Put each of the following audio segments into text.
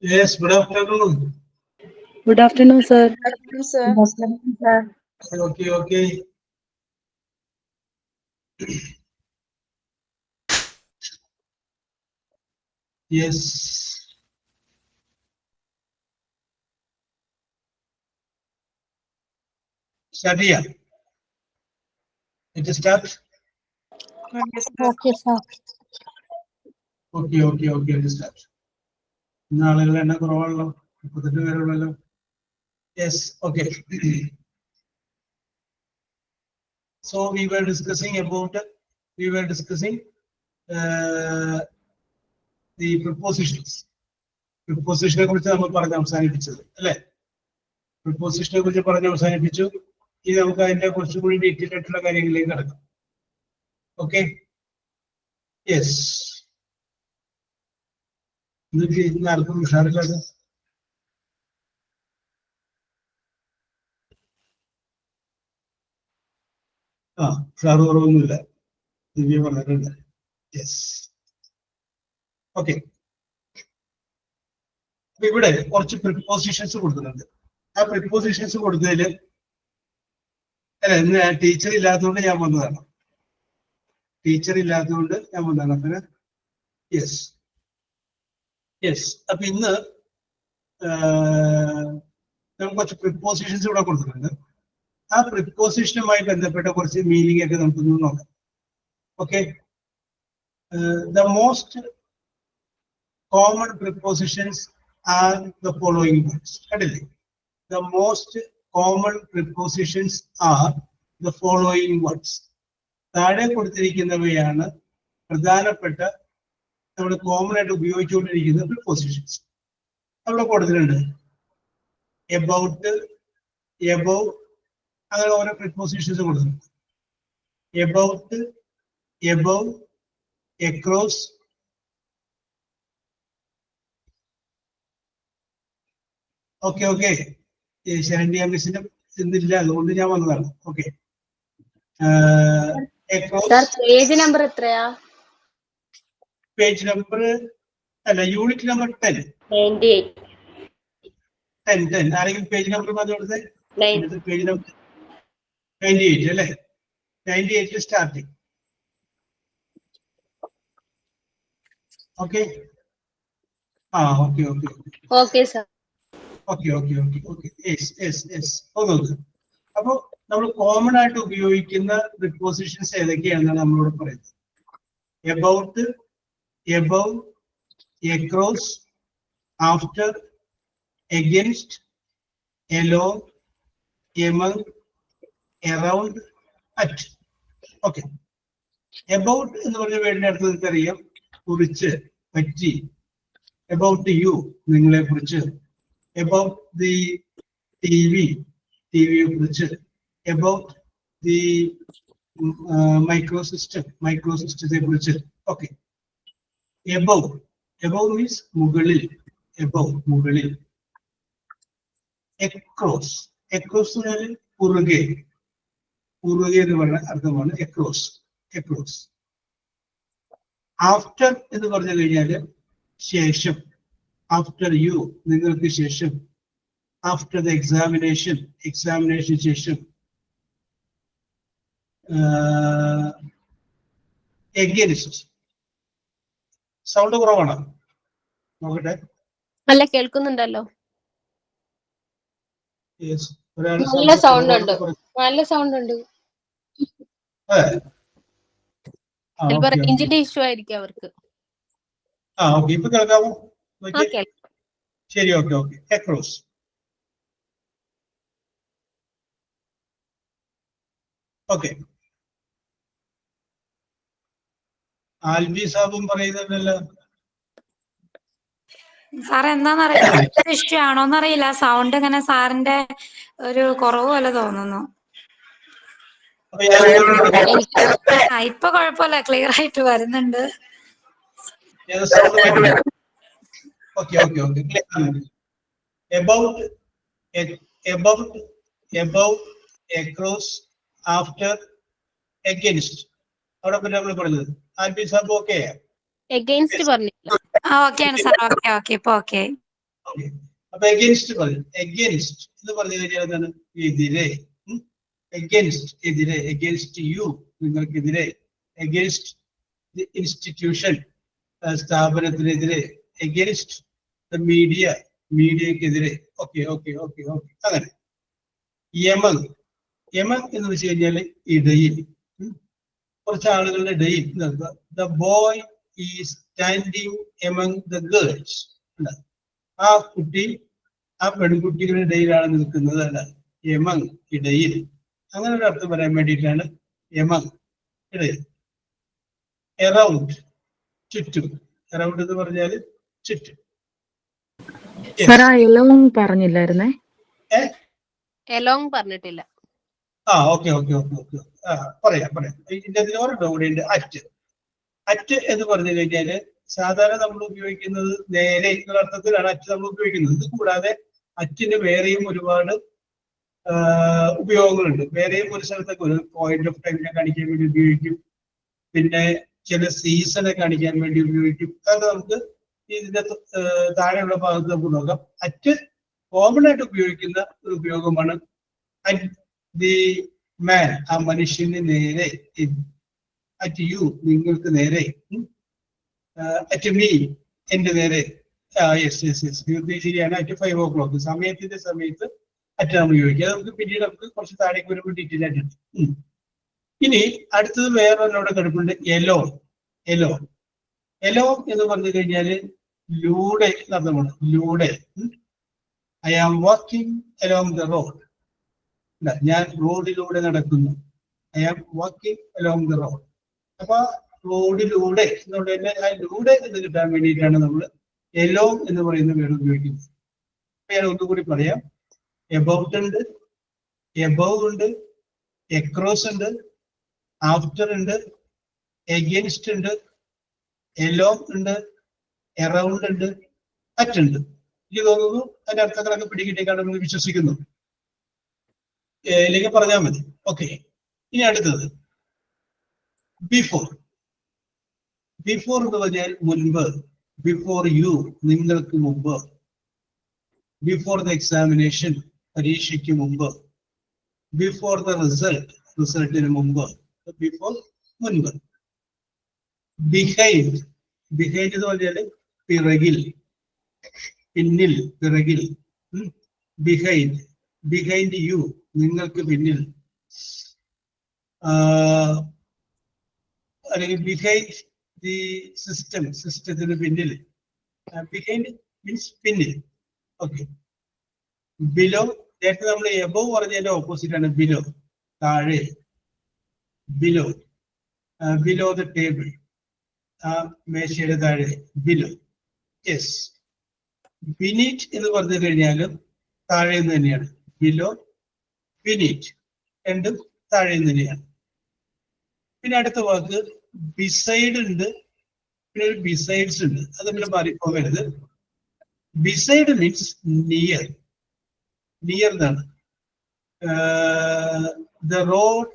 Yes, good afternoon. Good afternoon, sir. Good afternoon, sir. Good afternoon, sir. Okay. Yes. Start here. It start. Yes, sir. Okay, sir. Okay. It start. നാളുകൾ എണ്ണ കുറവാണല്ലോ 38 പേരുള്ളല്ലോ. Yes, okay. So we were discussing the prepositions. Preposition കുറിച്ച് നമ്മൾ പറഞ്ഞ് അവസാനിപ്പിച്ചത് അല്ലേ? Preposition കുറിച്ച് പറഞ്ഞ് അവസാനിപ്പിച്ചു. ഇനി നമുക്ക് അതിന്റെ കുറച്ചുകൂടി ഡീറ്റെയിൽ ആയിട്ടുള്ള കാര്യങ്ങളിലേക്ക് കടക്കാം. Okay, yes. ഇതൊക്കെ ഇന്ന് ആർക്കും ഉഷാറില്ലാതെ ഉഷാറ് കുറവൊന്നുമില്ല. ദിവ്യ പറഞ്ഞിട്ടുണ്ട്. Yes, okay. അപ്പൊ ഇവിടെ കുറച്ച് പ്രിപ്പോസിഷൻസ് കൊടുക്കുന്നുണ്ട്. ആ പ്രിപ്പോസിഷൻസ് കൊടുത്തതില് അല്ല, ഇന്ന് ടീച്ചർ ഇല്ലാത്തതുകൊണ്ട് ഞാൻ വന്നതാണ്. അപ്പൊ യെസ്. അപ്പൊ ഇന്ന് നമുക്ക് കുറച്ച് പ്രിപ്പോസിഷൻസ് ഇവിടെ കൊടുക്കുന്നുണ്ട്. ആ പ്രിപ്പോസിഷനുമായി ബന്ധപ്പെട്ട കുറച്ച് മീനിങ് ഒക്കെ നമുക്കൊന്ന് നോക്കാം. Okay, the most common prepositions are the following words. കണ്ടില്ലേ? The most common prepositions are the following words. താഴെ കൊടുത്തിരിക്കുന്നവയാണ് പ്രധാനപ്പെട്ട നമ്മൾ കോമൺ ആയിട്ട് ഉപയോഗിച്ചുകൊണ്ടിരിക്കുന്ന പ്രിപ്പോസിഷൻസ്. അവിടെ കൊടുത്തിട്ടുണ്ട് എബൌട്ട്, എബവ്, അങ്ങനെ ഓരോ പ്രിപ്പോസിഷൻസ് കൊടുത്തിട്ടുണ്ട്. About, above, across, okay. Saranya മിസ്സിന്റെ ഇതില്ല, അതുകൊണ്ട് ഞാൻ വന്നതാണ്. ഓക്കെ, പേജ് നമ്പർ എത്രയാ? പേജ് നമ്പർ അല്ല, യൂണിറ്റ് നമ്പർ 10. 10. ആരെങ്കിലും പേജ് നമ്പർ പറഞ്ഞു കൊടുത്തേ. പേജ് നമ്പർ 98 അല്ലേ? 98 starting. Okay, okay sir. Okay. അപ്പൊ നമ്മൾ കോമൺ ആയിട്ട് ഉപയോഗിക്കുന്ന പ്രിപ്പോസിഷൻസ് ഏതൊക്കെയാണെന്നാണ് നമ്മളോട് പറയുന്നത്. About, above, across, after, against, along, among, around, at. Okay, about എന്ന് പറഞ്ഞ വേണ്ടിന്റെ അടുത്ത് നിങ്ങൾക്കറിയാം, കുറിച്ച്, പറ്റി. എബൌട്ട് യു, നിങ്ങളെ കുറിച്ച്. എബൌട്ട് ദി ടിവിയെ കുറിച്ച്. എബൌട്ട് ദി മൈക്രോസിസ്റ്റത്തെ കുറിച്ച്. ഓക്കെ, എബവ് മീൻസ് മുകളിൽ. മുകളിൽ. എക്രോസ് എന്ന് പറഞ്ഞാൽ കുറുകെ എന്ന് പറഞ്ഞ അർത്ഥമാണ് എക്രോസ്. ആഫ്റ്റർ എന്ന് പറഞ്ഞു കഴിഞ്ഞാല് ശേഷം. ആഫ്റ്റർ യു, നിങ്ങൾക്ക് ശേഷം. ആഫ്റ്റർ ദ എക്സാമിനേഷൻ ശേഷം. എഗെയിൻസ്റ്റ്. സൗണ്ട് കുറവാണ്, നോക്കട്ടെ. അല്ല, കേൾക്കുന്നുണ്ടല്ലോ. നല്ല സൗണ്ട് ഉണ്ട്. റേഞ്ചിന്റെ ഇഷ്യൂ ആയിരിക്കും അവർക്ക്. ഓക്കെ, ഇപ്പൊ കേൾക്കാമോ? ശരി, ഓക്കെ. എക്രോസ്. ഓക്കെ, ആൽബി സാബും പറയുന്നുണ്ടല്ലോ. സാർ എന്താന്നറിയില്ല, ഇഷ്യൂ ആണോന്നറിയില്ല. സൗണ്ട് ഇങ്ങനെ സാറിന്റെ ഒരു കുറവ് പോലെ തോന്നുന്നു. അപ്പൊ ഞാൻ ഇപ്പൊ കുഴപ്പമില്ല, ക്ലിയർ ആയിട്ട് വരുന്നുണ്ട്. Okay okay okay. About, across, after, against. അവിടെ പിന്നെ നമ്മൾ പറഞ്ഞത് ആൽബി സാബ് ഓക്കെ എഗെയിൻസ്റ്റ് പറഞ്ഞില്ല. ഓക്കെയാണ് സാർ. ഓക്കെ ഓക്കെ ഇപ്പൊ ഓക്കെ. അപ്പൊ എഗെയിൻസ്റ്റ് പറഞ്ഞു. എഗെയിൻസ്റ്റ് എന്ന് പറഞ്ഞു കഴിഞ്ഞാൽ എന്താണ്? എതിരെ. എഗെയിൻസ്റ്റ് എതിരെ. എഗെയിൻസ്റ്റ് യു നിങ്ങൾക്കെതിരെ. എഗെയിൻസ്റ്റ് ദി ഇൻസ്റ്റിറ്റ്യൂഷൻ സ്ഥാപനത്തിനെതിരെ. എഗെയിൻസ്റ്റ് ദ മീഡിയ മീഡിയക്കെതിരെ. Okay okay okay okay. അങ്ങനെ യമങ്. യമങ് എന്ന് വെച്ച് കഴിഞ്ഞാൽ ഇടയിൽ, കുറച്ച് ആളുകളുടെ ഇടയിൽ. The boy is standing among the girls. ആ കുട്ടി ആ പെൺകുട്ടികളുടെ ഇടയിലാണ് നിൽക്കുന്നത്. അല്ല യമങ് ഇടയിൽ. അങ്ങനെ ഒരു അർത്ഥം പറയാൻ വേണ്ടിയിട്ടാണ് യമങ് ഇടയിൽ. എറൗണ്ട് ചുറ്റും. എറൗണ്ട് എന്ന് പറഞ്ഞാൽ ചുറ്റും. പറഞ്ഞില്ലായിരുന്നേ? എലോങ് പറഞ്ഞിട്ടില്ല. Okay okay okay okay. പറയാം. ഇതിന്റെ ഒരെണ്ണം കൂടി ഉണ്ട്. അറ്റ് എന്ന് പറഞ്ഞു കഴിഞ്ഞാല് സാധാരണ നമ്മൾ ഉപയോഗിക്കുന്നത് നേരെ എന്നുള്ള അർത്ഥത്തിലാണ് അറ്റ് നമ്മൾ ഉപയോഗിക്കുന്നത്. ഇത് കൂടാതെ അറ്റിന് വേറെയും ഒരുപാട് ഉപയോഗങ്ങളുണ്ട്. വേറെയും ഒരു സ്ഥലത്തൊക്കെ ഒരു പോയിന്റ് ഓഫ് ടൈമിനെ കാണിക്കാൻ വേണ്ടി ഉപയോഗിക്കും. പിന്നെ ചില സീസണെ കാണിക്കാൻ വേണ്ടി ഉപയോഗിക്കും. അതൊക്കെ നമുക്ക് ഇതിന്റെ താഴെയുള്ള ഭാഗത്ത് നമുക്ക് നോക്കാം. അറ്റ് കോമൺ ആയിട്ട് ഉപയോഗിക്കുന്ന ഒരു ഉപയോഗമാണ്. ദി മാൻ ആ മനുഷ്യന് നേരെ. അറ്റ് യു നിങ്ങൾക്ക് നേരെ. അറ്റ് മീ എന്റെ നേരെ. യെസ് ശരിയാണ്. അറ്റ് 5 o'clock സമയത്തിന്റെ സമയത്ത് അറ്റ് നമ്മൾ ഉപയോഗിക്കുക. അത് നമുക്ക് പിന്നീട് നമുക്ക് കുറച്ച് താഴേക്ക് വരുമ്പോൾ ഡീറ്റെയിൽ ആയിട്ടുണ്ട്. ഇനി അടുത്തത് വേറൊന്നോടെ കിടപ്പുണ്ട്. എലോ എന്ന് പറഞ്ഞു കഴിഞ്ഞാല് ലൂടെ അർത്ഥമാണ്. ലൂടെ. I am walking along the road. ഞാൻ റോഡിലൂടെ നടക്കുന്നു. I am walking along the road. അപ്പൊ റോഡിലൂടെ എന്നുള്ളതിന്റെ ആ ലൂടെ എന്ന് കിട്ടാൻ വേണ്ടിയിട്ടാണ് നമ്മൾ എലോ എന്ന് പറയുന്ന വേർഡ് ഉപയോഗിക്കുന്നത്. ഞാൻ ഒന്നുകൂടി പറയാം. എബൌട്ട് ഉണ്ട്, എബവ് ഉണ്ട്, എക്രോസ് ഉണ്ട്, ആഫ്റ്റർ ഉണ്ട്, എഗെയിൻസ്റ്റ് ഉണ്ട്, എലോ ഉണ്ട്, എറൗണ്ട് ഉണ്ട്, അറ്റ് ഉണ്ട്. എനിക്ക് തോന്നുന്നു അതിന്റെ അർത്ഥങ്ങളൊക്കെ പിടികിട്ടിക്കാണെന്ന് വിശ്വസിക്കുന്നു. ഇതിലേക്ക് പറഞ്ഞാൽ മതി. ഓക്കെ. ഇനി അടുത്തത് ബിഫോർ. ബിഫോർ എന്ന് പറഞ്ഞാൽ മുൻപ്. ബിഫോർ യു നിങ്ങൾക്ക് മുമ്പ്. ബിഫോർ ദ എക്സാമിനേഷൻ പരീക്ഷയ്ക്ക് മുമ്പ്. ബിഫോർ ദ റിസൾട്ടിന് മുമ്പ്. ബിഫോർ മുൻപ്. ബിഹൈൻഡ് എന്ന് പറഞ്ഞാൽ പിറകിൽ, പിന്നിൽ, പിറകിൽ. ബിഹൈൻഡ് യു നിങ്ങൾക്ക് പിന്നിൽ. അല്ലെങ്കിൽ ബിഹൈൻഡ് ദി സിസ്റ്റത്തിന് പിന്നിൽ. ബിഹൈൻഡ് മീൻസ് പിന്നിൽ. ഓക്കെ. ബിലോ നേരത്തെ നമ്മൾ എബവ് പറഞ്ഞതിന്റെ ഓപ്പോസിറ്റ് ആണ് ബിലോ, താഴെ. ബിലോ ദ ടേബിൾ, ആ മേശയുടെ താഴെ. ബിലോ. യെസ്. ബിനീറ്റ് എന്ന് പറഞ്ഞു കഴിഞ്ഞാലും താഴെ നിന്ന് തന്നെയാണ്. ബിലോ, ബിനീറ്റ് രണ്ടും താഴെ നിന്ന് തന്നെയാണ്. പിന്നെ അടുത്ത വാക്ക് ബിസൈഡ് ഉണ്ട്, പിന്നെ ഒരു ബിസൈഡ്സ് ഉണ്ട്. അത് പിന്നെ മാറിപ്പോകരുത്. Beside means near. നിയർ എന്നാണ്. The road.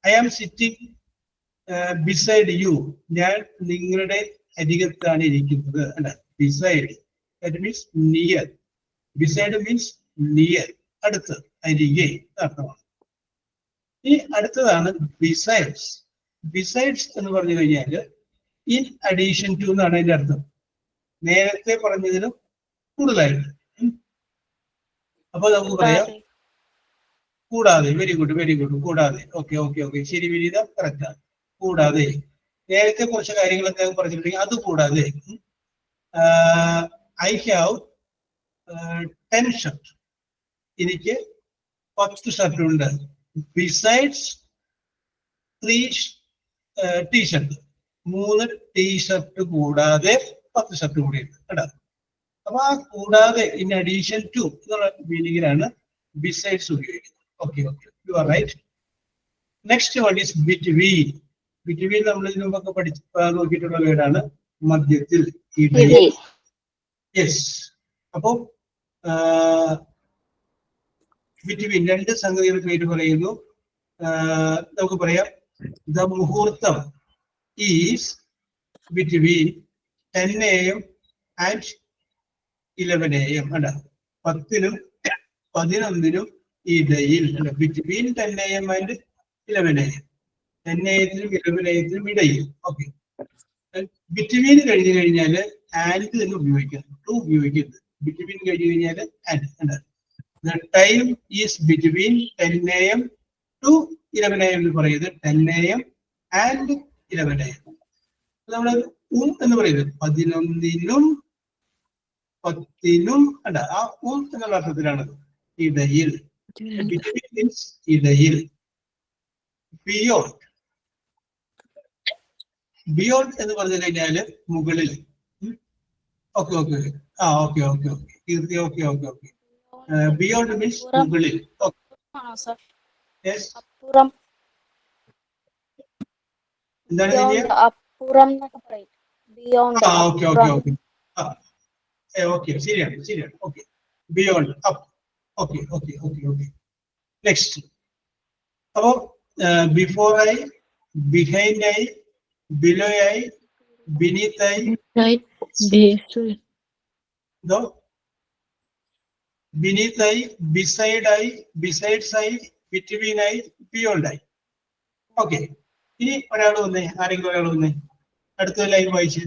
I am sitting beside you. ഞാൻ നിങ്ങളുടെ അരികത്താണ് ഇരിക്കുന്നത്. അല്ല, beside that means near. Beside means near, അടുത്ത്, അരികെ അർത്ഥമാണ്. ഇനി അടുത്തതാണ് ബിസൈഡ്സ്. ബിസൈഡ്സ് എന്ന് പറഞ്ഞു കഴിഞ്ഞാൽ ഇൻ അഡീഷൻ ടു എന്നാണ് അതിന്റെ അർത്ഥം. നേരത്തെ പറഞ്ഞതിനും കൂടുതലായിട്ട്. അപ്പൊ നമുക്ക് പറയാം കൂടാതെ. Very good. കൂടാതെ. ഓക്കെ. ശരി വിനീത, കറക്റ്റ് ആണ്. കൂടാതെ നേരത്തെ കുറച്ച് കാര്യങ്ങളൊക്കെ പറഞ്ഞിട്ടുണ്ടെങ്കിൽ അത് കൂടാതെ. I have 10 shirt. എനിക്ക് 10 ഷർട്ട് ഉണ്ട്. Besides 3 T shirt. 3 ടീഷർട്ട് കൂടാതെ 10 ഷർട്ട് കൂടി ഉണ്ട് കേട്ടോ. അപ്പൊ ആ കൂടാതെ ഇൻ അഡീഷൻ ടു എന്നുള്ള മീനിങ്ങിലാണ് ബിസൈഡ്സ് ഉപയോഗിക്കുന്നത്. Okay. You are right. Next one is between. Between നമ്മൾ ഇതിനു മുമ്പൊക്കെ നോക്കിയിട്ടുള്ള വേർഡാണ്, മധ്യത്തിൽ, ഇടയിൽ. യെസ്. അപ്പോ ബിറ്റ്വീൻ രണ്ട് സംഗതികൾ പേര് പറയുന്നു. നമുക്ക് പറയാം ദ മുഹൂർത്തം is between 10 AM and 11 AM. അല്ല, 10-നും 11-നും ഇടയിൽ. Between 10 AM and 11 AM. 10 AM-നും 11 AM-നും ഇടയിൽ. ഓക്കെ. ബിറ്റ്വീൻ കഴിഞ്ഞു കഴിഞ്ഞാൽ ആൻഡ് തന്നെ ഉപയോഗിക്കണം, ടു ഉപയോഗിക്കരുത്. ബിറ്റ്വീൻ കഴിഞ്ഞു കഴിഞ്ഞാൽ and. The time is between 10 AM to 11 AM എന്ന് പറയുന്നത് 10 AM and 11 AM. നമ്മൾ എന്ന് പറയുന്നത് 11-നും 10-നും അല്ല, ആ എന്നുള്ള അർത്ഥത്തിലാണ് ഇടയിൽ. Between means ഇടയിൽ. Beyond. Beyond എന്ന് പറഞ്ഞു കഴിഞ്ഞാല് മുകളിൽ. Okay okay okay okay okay Keerthi. Okay okay okay. Beyond means മുകളിൽ. Yes. അപ്പുറം. എന്താണ് അപ്പുറം എന്നൊക്കെ പറയും. Beyond. Okay okay okay okay ശരിയാണ് ശരിയാണ്. Okay, beyond, up. Okay okay okay okay. Next. അപ്പോ before I, behind I, below I, beneath I, beneath I, beside I, besides I, between I, beyond I. Okay. ഇനി ഒരാൾ വന്നേ, ആരെങ്കിലും ഒരാൾ വന്നേ, അടുത്ത ലൈൻ വായിച്ച്.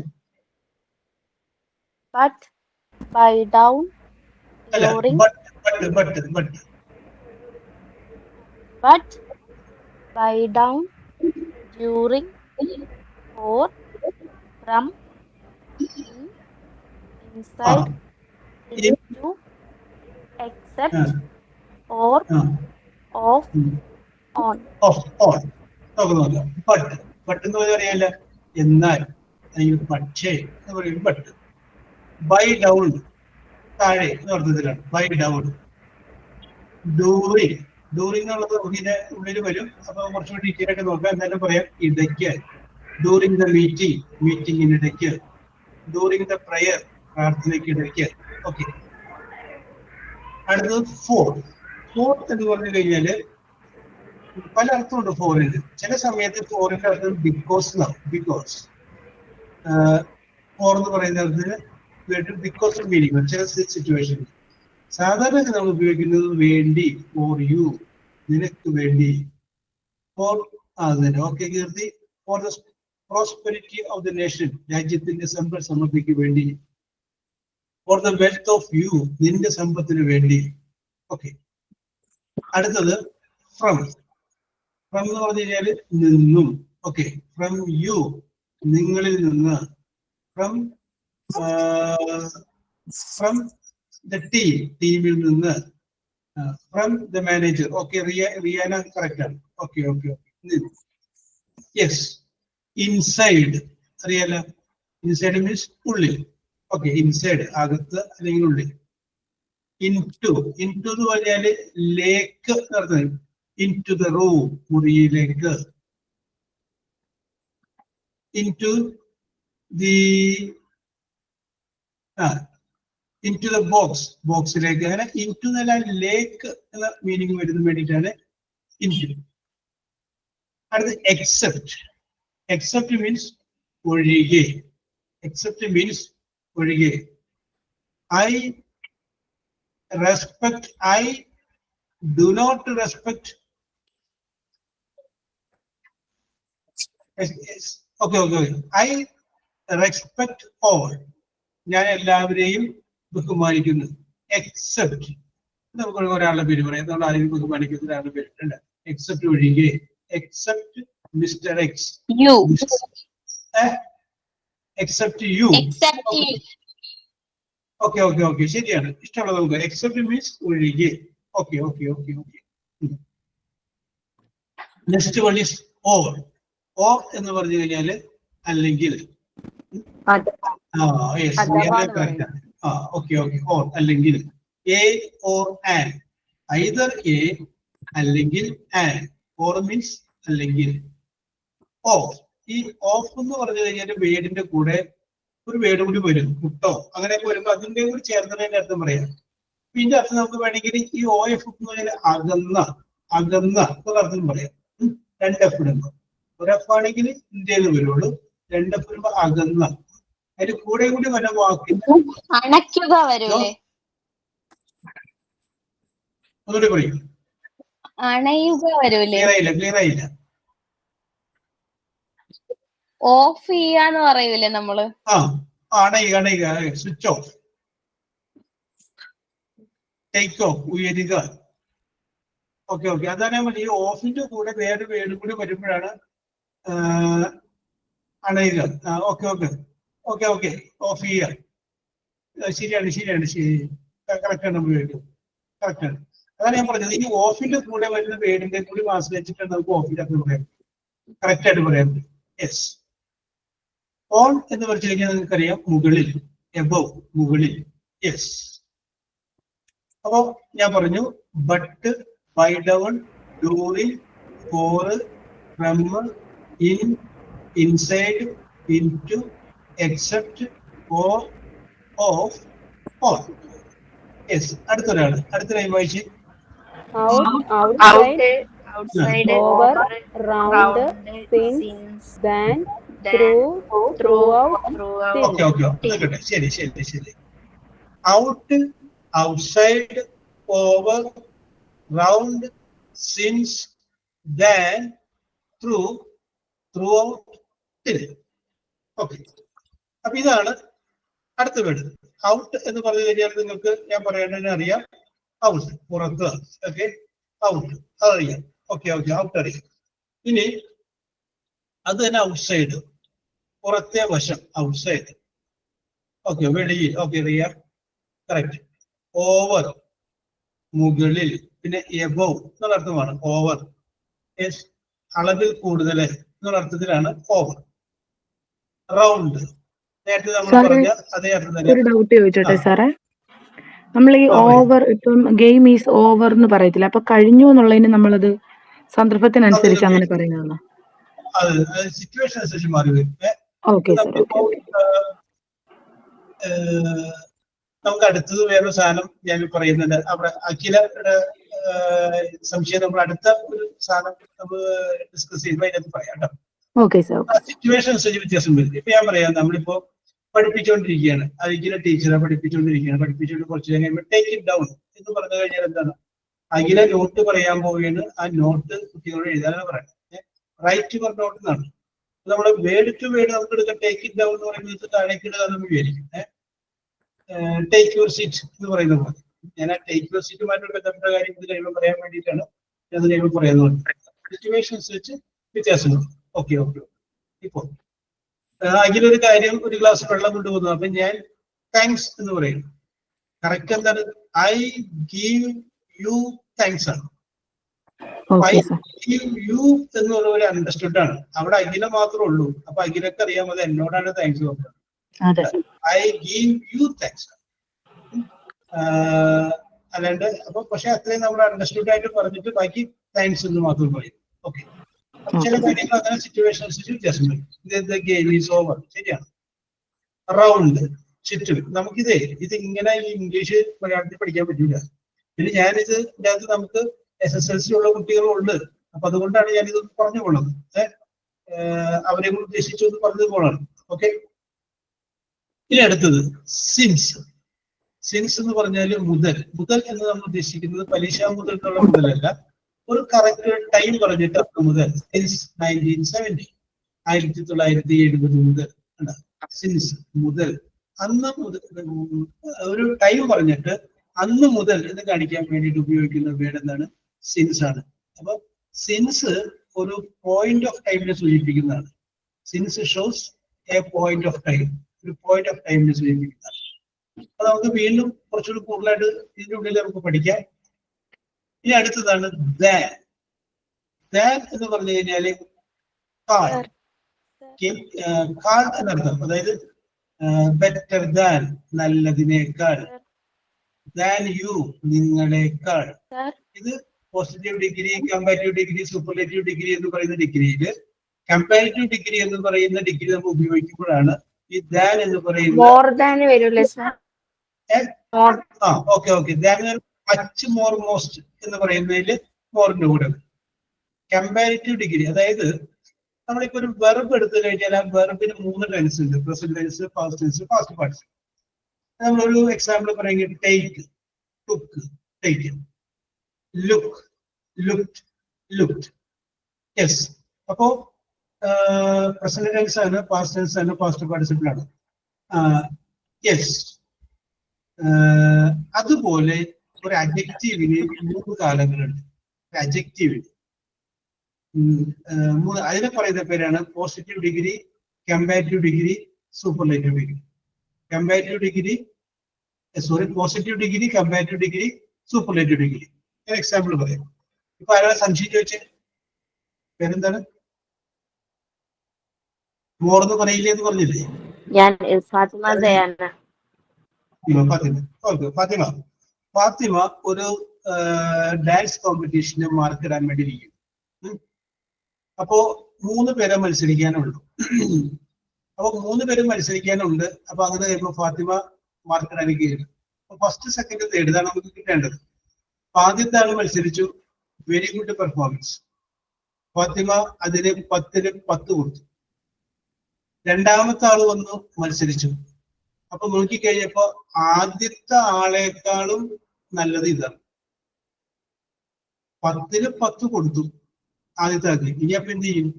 But by down അല്ല, during. But by down during or from inside into except or off on. But എന്ന് പറഞ്ഞാൽ അറിയാല്ല, എന്നാൽ, അല്ലെങ്കിൽ പക്ഷേ എന്ന് പറയും ബട്ട്. ബൈ ഡൗൺ താഴെ എന്ന അർത്ഥത്തിലാണ് ബൈ ഡൗൺ. ഡൂറിങ്, ഡൂറിങ് എന്നുള്ളത് ഇതിന്റെ ഉള്ളിൽ വരും. അപ്പൊ കുറച്ചുകൂടി ഡീറ്റെയിൽ ആയിട്ട് നോക്കാം. എന്തായാലും പറയാം, ഇടയ്ക്ക്. ഡൂറിങ് ദ മീറ്റിംഗ്, മീറ്റിംഗിനിടയ്ക്ക്. ഡൂറിങ് ദ പ്രയർ, പ്രാർത്ഥനയ്ക്ക് ഇടയ്ക്ക്. ഓക്കെ. അടുത്തത് ഫോർ. ഫോർ എന്ന് പറഞ്ഞു കഴിഞ്ഞാല് പല അർത്ഥമുണ്ട് ഫോറിന്. ചില സമയത്ത് ഫോറിന്റെ അർത്ഥം ബിക്കോസ് എന്നാവും. ബിക്കോസ് ഫോർ എന്ന് പറയുന്ന അർത്ഥത്തിന് ബിക്കോസ് മീനിങ് ചില സിറ്റുവേഷൻ. സാധാരണ നമ്മൾ ഉപയോഗിക്കുന്നത് വേണ്ടി, ഫോർ യു, നിനക്ക് വേണ്ടി. ഫോർ അതിന് okay Keerthi. For the prosperity of the nation, രാജ്യത്തിന്റെ സമ്പൽ സമൃദ്ധിക്ക് വേണ്ടി. For the wealth of you, നിന്റെ സമ്പത്തിന് വേണ്ടി. ഓക്കെ. അടുത്തത് ഫ്രം. ഫ്രം എന്ന് പറഞ്ഞു കഴിഞ്ഞാൽ നിന്നും. ഓക്കെ. ഫ്രം യു, നിങ്ങളിൽ നിന്ന്. ഫ്രം ദ ടീം, ടീമിൽ നിന്ന്. From the manager. Okay, Riyana correct ആണ്. Okay okay okay. Yes. Inside അറിയാലോ. ഇൻസൈഡ് മീൻസ് ഉള്ളിൽ. ഓക്കെ. ഇൻസൈഡ് അകത്ത് അല്ലെങ്കിൽ ഉള്ളിൽ. ഇൻടു, ഇൻടു എന്ന് പറഞ്ഞാല് ലേക്ക് നടത്തുന്നത്. ഇൻടു ദ റൂം, മുറിയിലേക്ക്. Into the into the box, ബോക്സിലേക്ക്. അങ്ങനെ ഇൻടു എന്നല്ല ലേക്ക് എന്ന മീനിങ് വരുന്ന വേണ്ടിയിട്ടാണ് ഇൻടു. അടുത്ത് എക്സെപ്റ്റ്. എക്സെപ്റ്റ് മീൻസ് ഒഴികെ. എക്സെപ്റ്റ് മീൻസ് ഒഴികെ. I respect, I do not respect. Yes. Okay. I respect all. ഞാൻ എല്ലാവരെയും ബഹുമാനിക്കുന്നു. എക്സെപ്റ്റ് നമുക്ക് ഒരാളുടെ പേര് പറയാം. നമ്മൾ ആരെങ്കിലും ബഹുമാനിക്കുന്ന ഒരാളുടെ പേര് അല്ല. എക്സെപ്റ്റ് ഒഴികെ. Except mister X. Except you. Okay okay okay ശരിയാണ്. ഇഷ്ടമുള്ളത് നമുക്ക്. എക്സെപ്റ്റ് മീൻസ് ഒഴികെ. Okay okay okay okay. Next one is or. Or എന്ന് പറഞ്ഞു കഴിഞ്ഞാല് അല്ലെങ്കിൽ. Okay okay. ഓർ അല്ലെങ്കിൽ. A or an. Either a അല്ലെങ്കിൽ ആൻ. ഓർ മീൻസ് അല്ലെങ്കിൽ ഓഫ്. ഈ ഓഫ് എന്ന് പറഞ്ഞു കഴിഞ്ഞാൽ വേർഡിന്റെ കൂടെ ഒരു വേർഡ് കൂടി വരും, കുട്ടോ അങ്ങനെയൊക്കെ വരുമ്പോൾ അതിന്റെ കൂടി ചേർന്നതിന്റെ അർത്ഥം പറയാം. ഇതിന്റെ അർത്ഥം നമുക്ക് വേണമെങ്കിൽ ഈ ഓ എഫ് എന്ന് പറഞ്ഞാൽ അകന്ന എന്നുള്ള അർത്ഥം പറയാം. 2 എഫ് ഇടുമ്പോൾ, ഒരു എഫ് ആണെങ്കിൽ ഇന്ത്യയിൽ വരുള്ളൂ, 2 എഫ് വരുമ്പോ അകന്ന. അതിന്റെ കൂടെ കൂടി വല്ല വാക്കിന് അണയ്ക്കുക വരൂലേ? ഒന്നുകൂടി പറയും. അണയുക വരൂലേ? ക്ലിയർ ആയില്ല. ഓഫ് ചെയ്യാന്ന് പറയൂലേ നമ്മള്? അണയുക, സ്വിച്ച് ഓഫ്, ടേക്ക് ഓഫ്, ഉയരുക. ഓക്കെ, അതാണ് ഈ ഓഫിന്റെ കൂടെ വേറെ വേർഡ് കൂടി വരുമ്പോഴാണ് അണയുക. ഓക്കെ, ഓഫ് ചെയ്യുക. ശരിയാണ്, കറക്റ്റാണ്. നമ്മൾ കേട്ടു, കറക്റ്റാണ്. അതാണ് ഞാൻ പറഞ്ഞത്. ഈ ഓഫിന്റെ കൂടെ വരുന്ന വേർഡിന്റെ കൂടി ആശ്രയിച്ചിട്ടാണ് നമുക്ക് ഓഫിന്റെ അർത്ഥം പറയാം, കറക്റ്റ് ആയിട്ട് പറയാൻ പറ്റും. യെസ്. ഓൺ എന്ന് പറഞ്ഞു കഴിഞ്ഞാൽ നിങ്ങൾക്കറിയാം മുകളിൽ, എബവ്, മുകളിൽ. യെസ്. അപ്പോ ഞാൻ പറഞ്ഞു but, by down, during, for, from, in, inside, into, except, for, of, on. Yes. അടുത്ത ടൈം വായിച്ച്. outside, over, round, since, then, throughout, ഓക്കെ, ശരി. Out, outside, over, round, since, than, through, throughout, till. Okay. അപ്പൊ ഇതാണ് അടുത്ത word. Out എന്ന് പറഞ്ഞു കഴിഞ്ഞാൽ നിങ്ങൾക്ക് ഞാൻ പറയേണ്ടതിന് അറിയാം, ഔട്ട്, പുറത്ത്. ഓക്കെ, ഔട്ട് അതറിയാം. ഓക്കെ, ഔട്ട് അറിയാം. ഇനി അത് തന്നെ ഔട്ട്സൈഡ്, പുറത്തെ വശം, ഔട്ട്സൈഡ്. ഓക്കെ, വെളിയിൽ. ഓക്കെ, അറിയാം, കറക്റ്റ്. ഓവർ, മുകളിൽ. പിന്നെ എബവ് എന്നുള്ള അർത്ഥമാണ് ഓവർ. യെസ്, അളവിൽ കൂടുതൽ എന്നുള്ള അർത്ഥത്തിലാണ് ഓവർ. റൗണ്ട്, നേരത്തെ നമ്മൾ പറഞ്ഞ അതേ അർത്ഥം തന്നെ. ഒരു ഡൗട്ട് ചോദിച്ചോട്ടെ സാറേ, നമ്മൾ ഈ ഓവർ, ഇപ്പം ഗെയിം ഈസ് ഓവർ എന്ന് പറയത്തില്ല, അപ്പൊ കഴിഞ്ഞു എന്നുള്ളതിന് നമ്മളത് സന്ദർഭത്തിനനുസരിച്ച് അങ്ങനെ പറയുന്നതാണോ? സിറ്റുവേഷൻ അനുസരിച്ച് മാറി വരും. നമുക്ക് അടുത്തത് വേറൊരു സാധനം ഞാൻ പറയുന്നുണ്ട്. അവിടെ അഖിലയുടെ സംശയം നമ്മൾ അടുത്ത ഒരു സാധനം നമ്മൾ ഡിസ്കസ് ചെയ്യുമ്പോൾ അതിനകത്ത് പറയാം കേട്ടോ. സിറ്റുവേഷൻ അനുസരിച്ച് വ്യത്യാസം വരും. ഇപ്പൊ ഞാൻ പറയാം, നമ്മളിപ്പോ പഠിപ്പിച്ചുകൊണ്ടിരിക്കുകയാണ്, അഖില ടീച്ചറെ പഠിപ്പിച്ചുകൊണ്ട് കുറച്ച് കഴിയുമ്പോൾ ടേക്ക് ഇറ്റ് ഡൗൺ എന്ന് പറഞ്ഞു കഴിഞ്ഞാൽ എന്താണ്? അഖില നോട്ട് പറയാൻ പോവുകയാണ്, ആ നോട്ട് കുട്ടികളോട് എഴുതാനാണ് പറയുന്നത്. റൈറ്റ് ഫോർ നോട്ട് എന്നാണ്. നമ്മുടെ വേർഡ് ടു വേർഡ് നമുക്ക് എടുക്കാം. ടേക്ക് ഇറ്റ് ഡൗൺ എന്ന് പറയുന്നത് താഴേക്ക് ഇടുക എന്ന് വിചാരിക്കും. ടേക്ക് യുവർ സീറ്റ് എന്ന് പറയുന്ന പോലെ. ഞാൻ ആ ടേക്ക് യുവർ സീറ്റുമായിട്ട് ബന്ധപ്പെട്ട കാര്യം ഇത് കഴിയുമ്പോൾ പറയാൻ വേണ്ടിയിട്ടാണ് അത് കഴിയുമ്പോൾ പറയുന്നത്. സിറ്റുവേഷൻ അനുസരിച്ച് വ്യത്യാസമുണ്ട്. ഓക്കെ. ഇപ്പോ അതിലൊരു കാര്യം, ഒരു ഗ്ലാസ് വെള്ളം കൊണ്ടുപോകുന്നു. അപ്പൊ ഞാൻ താങ്ക്സ് എന്ന് പറയും. കറക്റ്റ് എന്താണ്? ഐ ഗീവ് യു താങ്ക്സ് ആണ്. ഐ ഗീവ് യു എന്നുള്ള ഒരു അണ്ടർസ്റ്റുഡ് ആണ്. അവിടെ അഖില മാത്രമേ ഉള്ളൂ. അപ്പൊ അഖിലക്ക് അറിയാം അത് എന്നോടാണ് താങ്ക്സ് പറഞ്ഞത്. I give you thanks. അല്ലാണ്ട് അപ്പൊ പക്ഷെ അത്രയും നമ്മൾ അണ്ടർസ്റ്റുഡ് ആയിട്ട് പറഞ്ഞിട്ട് ബാക്കി താങ്ക്സ് എന്ന് മാത്രം പറയും. ഓക്കെ. ചില കാര്യങ്ങൾ അങ്ങനെ സിറ്റുവേഷൻ അനുസരിച്ച് വ്യത്യാസം വരും. ഗെയിം ഈസ് ഓവർ, ശരിയാണ്. റൗണ്ട്, ചുറ്റും. ഇത് ഇങ്ങനെ ഈ ഇംഗ്ലീഷ് മലയാളത്തിൽ പഠിക്കാൻ പറ്റൂല. പിന്നെ ഞാനിത് ഇതിനകത്ത് നമുക്ക് SSLC ഉള്ള കുട്ടികളുണ്ട്. അപ്പൊ അതുകൊണ്ടാണ് ഞാനിത് പറഞ്ഞു പോണത്. അവരെ കൂടി ഉദ്ദേശിച്ചു എന്ന് പറഞ്ഞു പോണാണ്. ഓക്കെ. ഇനി അടുത്തത് സിൻസ്. സിൻസ് എന്ന് പറഞ്ഞാൽ മുതൽ എന്ന് നമ്മൾ ഉദ്ദേശിക്കുന്നത് പലിശ മുതൽ എന്നുള്ള മുതലല്ല, ഒരു കറക്റ്റ് ടൈം പറഞ്ഞിട്ട് അന്ന് മുതൽ. സിൻസ് 1970, 1970 മുതൽ. സിൻസ് മുതൽ, അന്ന് മുതൽ, ഒരു ടൈം പറഞ്ഞിട്ട് അന്ന് മുതൽ എന്ന് കാണിക്കാൻ വേണ്ടിയിട്ട് ഉപയോഗിക്കുന്ന വേർഡ് എന്താണ്? സിൻസ് ആണ്. അപ്പൊ സിൻസ് ഒരു പോയിന്റ് ഓഫ് ടൈമിനെ സൂചിപ്പിക്കുന്നതാണ്. Since shows A point of time, ഒരു പോയിന്റ് ഓഫ് ടൈമിനെ സൂചിപ്പിക്കുന്നതാണ്. അപ്പൊ നമുക്ക് വീണ്ടും കുറച്ചുകൂടി കൂടുതലായിട്ട് ഇതിന്റെ ഉള്ളിൽ നമുക്ക് പഠിക്കാം. ഇനി അടുത്തതാണ് ദാൻ. ദാൻ എന്ന് പറഞ്ഞു കഴിഞ്ഞാല് കാൾ എന്നർത്ഥം. അതായത് ബെറ്റർ ദാൻ, നല്ലതിനേക്കാൾ. ദാൻ യു, നിങ്ങളെക്കാൾ. ഇത് positive degree, comparative degree, superlative degree എന്ന് പറയുന്ന ഡിഗ്രിയിൽ കമ്പാരിറ്റീവ് ഡിഗ്രി എന്ന് പറയുന്ന ഡിഗ്രി നമ്മൾ ഉപയോഗിക്കുമ്പോഴാണ് ഈ ദാൻ എന്ന് പറയുന്ന മോർ ദാൻ വരൂലേ sir? Okay than much more most എന്ന് പറയുന്നതിൽ മോറിന്റെ കൂടെ കമ്പാരിറ്റീവ് ഡിഗ്രി. അതായത് നമ്മളിപ്പോ ഒരു വെർബ് എടുത്തു കഴിഞ്ഞാൽ ആ വെർബിന് 3 ടെൻസ് ഉണ്ട്, present tense, past tense, past participle. നമ്മളൊരു എക്സാമ്പിൾ പറയുന്നത് take, took, take, look, looked, looked. Yes. അപ്പോ പ്രസന്റ് ടെൻസ് ആണ്, പാസ്റ്റ് ടെൻസ് ആണ്, പാസ്റ്റ് പാർട്ടിസിപ്പിൾ ആണ്. യെസ്. അതുപോലെ ഒരു അഡ്ജക്റ്റീവിന് 3 കാലങ്ങളുണ്ട്. അഡ്ജക്റ്റീവിന് അതിനെ പറയുന്ന പേരാണ് positive degree, comparative degree, superlative degree. Comparative degree, positive degree, comparative degree, superlative degree. ഞാൻ എക്സാമ്പിൾ പറയാം. ഇപ്പൊ ആരാണ് സംശയം ചോദിച്ചത്? പേരെന്താണ്? മോർന്ന് പറയില്ലേ എന്ന് പറഞ്ഞില്ലേ? ഞാൻ ഫാത്തിമ ദയാന. ഫാത്തിമ ഒരു ഡാൻസ് കോമ്പറ്റീഷന് മാർക്ക് ഇടാൻ വേണ്ടി ഇരിക്കും. അപ്പോ 3 പേരെ മത്സരിക്കാനുള്ളൂ. അപ്പൊ 3 പേര് മത്സരിക്കാനുണ്ട്. അപ്പൊ അങ്ങനെ കഴിയുമ്പോൾ ഫാത്തിമ മാർക്ക് ഇടാൻ കയറി. ഫസ്റ്റ്, സെക്കൻഡ്, തേർഡ് ഇതാണ് നമുക്ക് കിട്ടേണ്ടത്. ആദ്യത്തെ ആൾ മത്സരിച്ചു, വെരി ഗുഡ് പെർഫോമൻസ്. ഫാത്തിമ അതിന് 10ന് 10 കൊടുത്തു. രണ്ടാമത്തെ ആള് വന്നു മത്സരിച്ചു. അപ്പൊ നോക്കിക്കഴിഞ്ഞപ്പോ ആദ്യത്തെ ആളെക്കാളും നല്ലത് ഇതാണ്. 10ന് 10 കൊടുത്തു ആദ്യത്തെ ആൾക്ക്. ഇനി അപ്പൊ എന്ത് ചെയ്യും?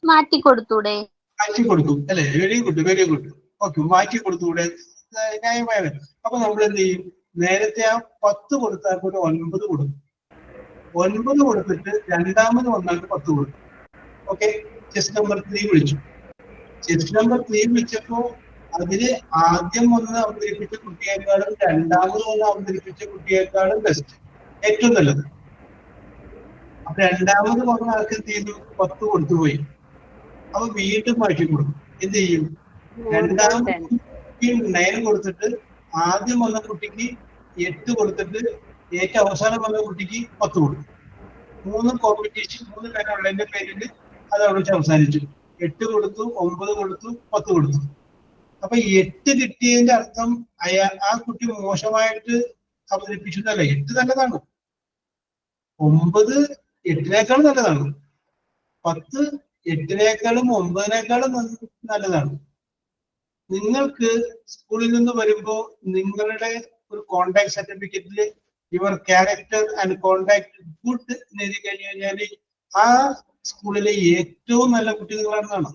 മാറ്റി കൊടുത്തൂടെ? മാറ്റി കൊടുത്തു അല്ലെ? Very good, very good. Okay, മാറ്റി കൊടുത്തൂടെ? ന്യായമായ. അപ്പൊ നമ്മൾ എന്ത് ചെയ്യും? നേരത്തെ ആ 10 കൊടുത്താൽ ഒരു 9 കൊടുക്കും. 9 കൊടുത്തിട്ട് രണ്ടാമത് വന്നാൾക്ക് 10 കൊടുക്കും. ഓക്കെ, ചെസ് നമ്പർ 3 വിളിച്ചു. ചെസ് നമ്പർ 3 വിളിച്ചപ്പോ അതില് ആദ്യം വന്ന് അവതരിപ്പിച്ച കുട്ടിയേക്കാളും രണ്ടാമത് വന്ന് അവതരിപ്പിച്ച കുട്ടിയേക്കാളും ബെസ്റ്റ്, ഏറ്റവും നല്ലത്. അപ്പൊ രണ്ടാമത് വന്ന ആൾക്ക് എന്ത് ചെയ്തു? 10 കൊടുത്തുപോയി. അപ്പൊ വീണ്ടും മാറ്റി കൊടുക്കും. എന്ത് ചെയ്യും? രണ്ടാമത് 9 കൊടുത്തിട്ട് ആദ്യം വന്ന കുട്ടിക്ക് 8 കൊടുത്തിട്ട് ഏറ്റവും അവസാനം വന്ന കുട്ടിക്ക് 10 കൊടുക്കും. 3 കോമ്പറ്റീഷൻ, 3 പേരുള്ളതിന്റെ പേരിൽ അത് അവിടെ വെച്ച് അവസാനിച്ചു. 8 കൊടുത്തു, 9 കൊടുത്തു, 10 കൊടുത്തു. അപ്പൊ 8 കിട്ടിയതിന്റെ അർത്ഥം ആ കുട്ടി മോശമായിട്ട് അവതരിപ്പിച്ചു എന്നല്ല. 8 നല്ലതാണ്. 9 8നേക്കാളും നല്ലതാണ്. 10 8നേക്കാളും 9നേക്കാളും നല്ലതാണ്. നിങ്ങൾക്ക് സ്കൂളിൽ നിന്ന് വരുമ്പോ നിങ്ങളുടെ ഒരു കോണ്ടാക്ട് സർട്ടിഫിക്കറ്റിൽ your character and conduct good എന്ന് എഴുതി കഴിഞ്ഞു കഴിഞ്ഞാൽ ആ സ്കൂളിലെ ഏറ്റവും നല്ല കുട്ടികളാണെന്നാണ്.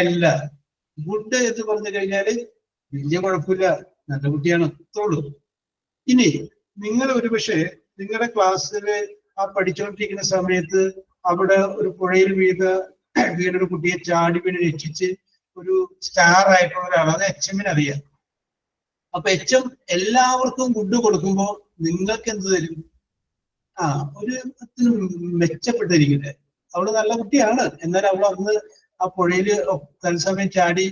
അല്ല, ഗുഡ് എന്ന് പറഞ്ഞു കഴിഞ്ഞാല് വലിയ കുഴപ്പമില്ല, നല്ല കുട്ടിയാണ്, അത്രയുള്ളൂ. ഇനി നിങ്ങൾ ഒരുപക്ഷെ നിങ്ങളുടെ ക്ലാസ്സില് ആ പഠിച്ചുകൊണ്ടിരിക്കുന്ന സമയത്ത് അവിടെ ഒരു പുഴയിൽ വീണൊരു കുട്ടിയെ ചാടി വീണ് രക്ഷിച്ച് ഒരു സ്റ്റാർ ആയിട്ടുള്ള ഒരാളാണ്. അത് HM അറിയാം. അപ്പൊ HM എല്ലാവർക്കും ഗുഡ് കൊടുക്കുമ്പോ നിങ്ങൾക്ക് എന്ത് തരും? ഒരു മെച്ചപ്പെട്ടിരിക്കുന്നത്. അവള് നല്ല കുട്ടിയാണ്, എന്നാൽ അവൾ അന്ന് ആ പുഴയില് തത്സമയം ചാടി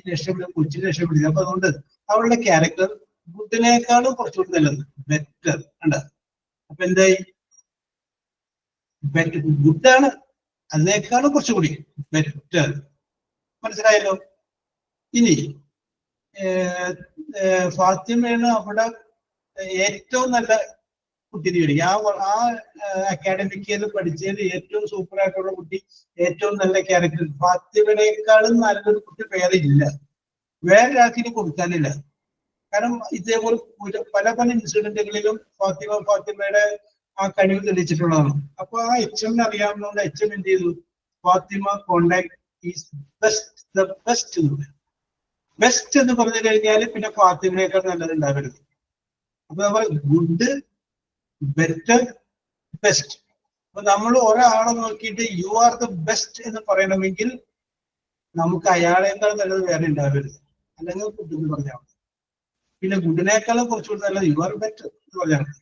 കൊച്ചിനെ രക്ഷപ്പെടുത്തി. അപ്പൊ അതുകൊണ്ട് അവളുടെ ക്യാരക്ടർ ഗുഡിനേക്കാളും കുറച്ചുകൂടി നല്ലത്, ബെറ്റർ. കണ്ട? അപ്പൊ എന്തായി? ഗുഡാണ്, അതിനേക്കാളും കുറച്ചുകൂടി ബെറ്റർ. മനസ്സിലായല്ലോ? ഇനി ഫാത്തിമയാണ് അവിടെ ഏറ്റവും നല്ല കുട്ടി നേടി. ആ അക്കാഡമിക്കിൽ പഠിച്ചതിൽ ഏറ്റവും സൂപ്പർ ആയിട്ടുള്ള കുട്ടി, ഏറ്റവും നല്ല ക്യാരക്ടർ. ഫാത്തിമനേക്കാളും നല്ലൊരു കുട്ടി വേറെ ഇല്ല, വേറൊരാൾക്കിന് കൊടുക്കാനില്ല. കാരണം ഇതേപോലെ പല പല ഇൻസിഡന്റുകളിലും ഫാത്തിമയുടെ ആ കഴിവ് തെളിയിച്ചിട്ടുള്ളതാണ്. അപ്പൊ ആ HM അറിയാവുന്നതുകൊണ്ട് HM എന്ത് ചെയ്തു? Fatima contact is best, the best എന്ന് പറയും. ബെസ്റ്റ് എന്ന് പറഞ്ഞു കഴിഞ്ഞാൽ പിന്നെ ഫാത്തിമയേക്കാൾ നല്ലത് ഉണ്ടാവരുത്. അപ്പൊ നമ്മൾ ഗുഡ്, ബെറ്റർ, ബെസ്റ്റ്. അപ്പൊ നമ്മൾ ഒരാളെ നോക്കിയിട്ട് യു ആർ ദ ബെസ്റ്റ് എന്ന് പറയണമെങ്കിൽ നമുക്ക് അയാളെക്കാൾ നല്ലത് വേറെ ഉണ്ടാവരുത്, അല്ലെങ്കിൽ ഗുഡ് എന്ന് പറഞ്ഞാൽ മതി. പിന്നെ ഗുഡിനേക്കാളും കുറച്ചുകൂടി നല്ലത് യു ആർ ബെറ്റർ എന്ന് പറഞ്ഞാൽ മതി.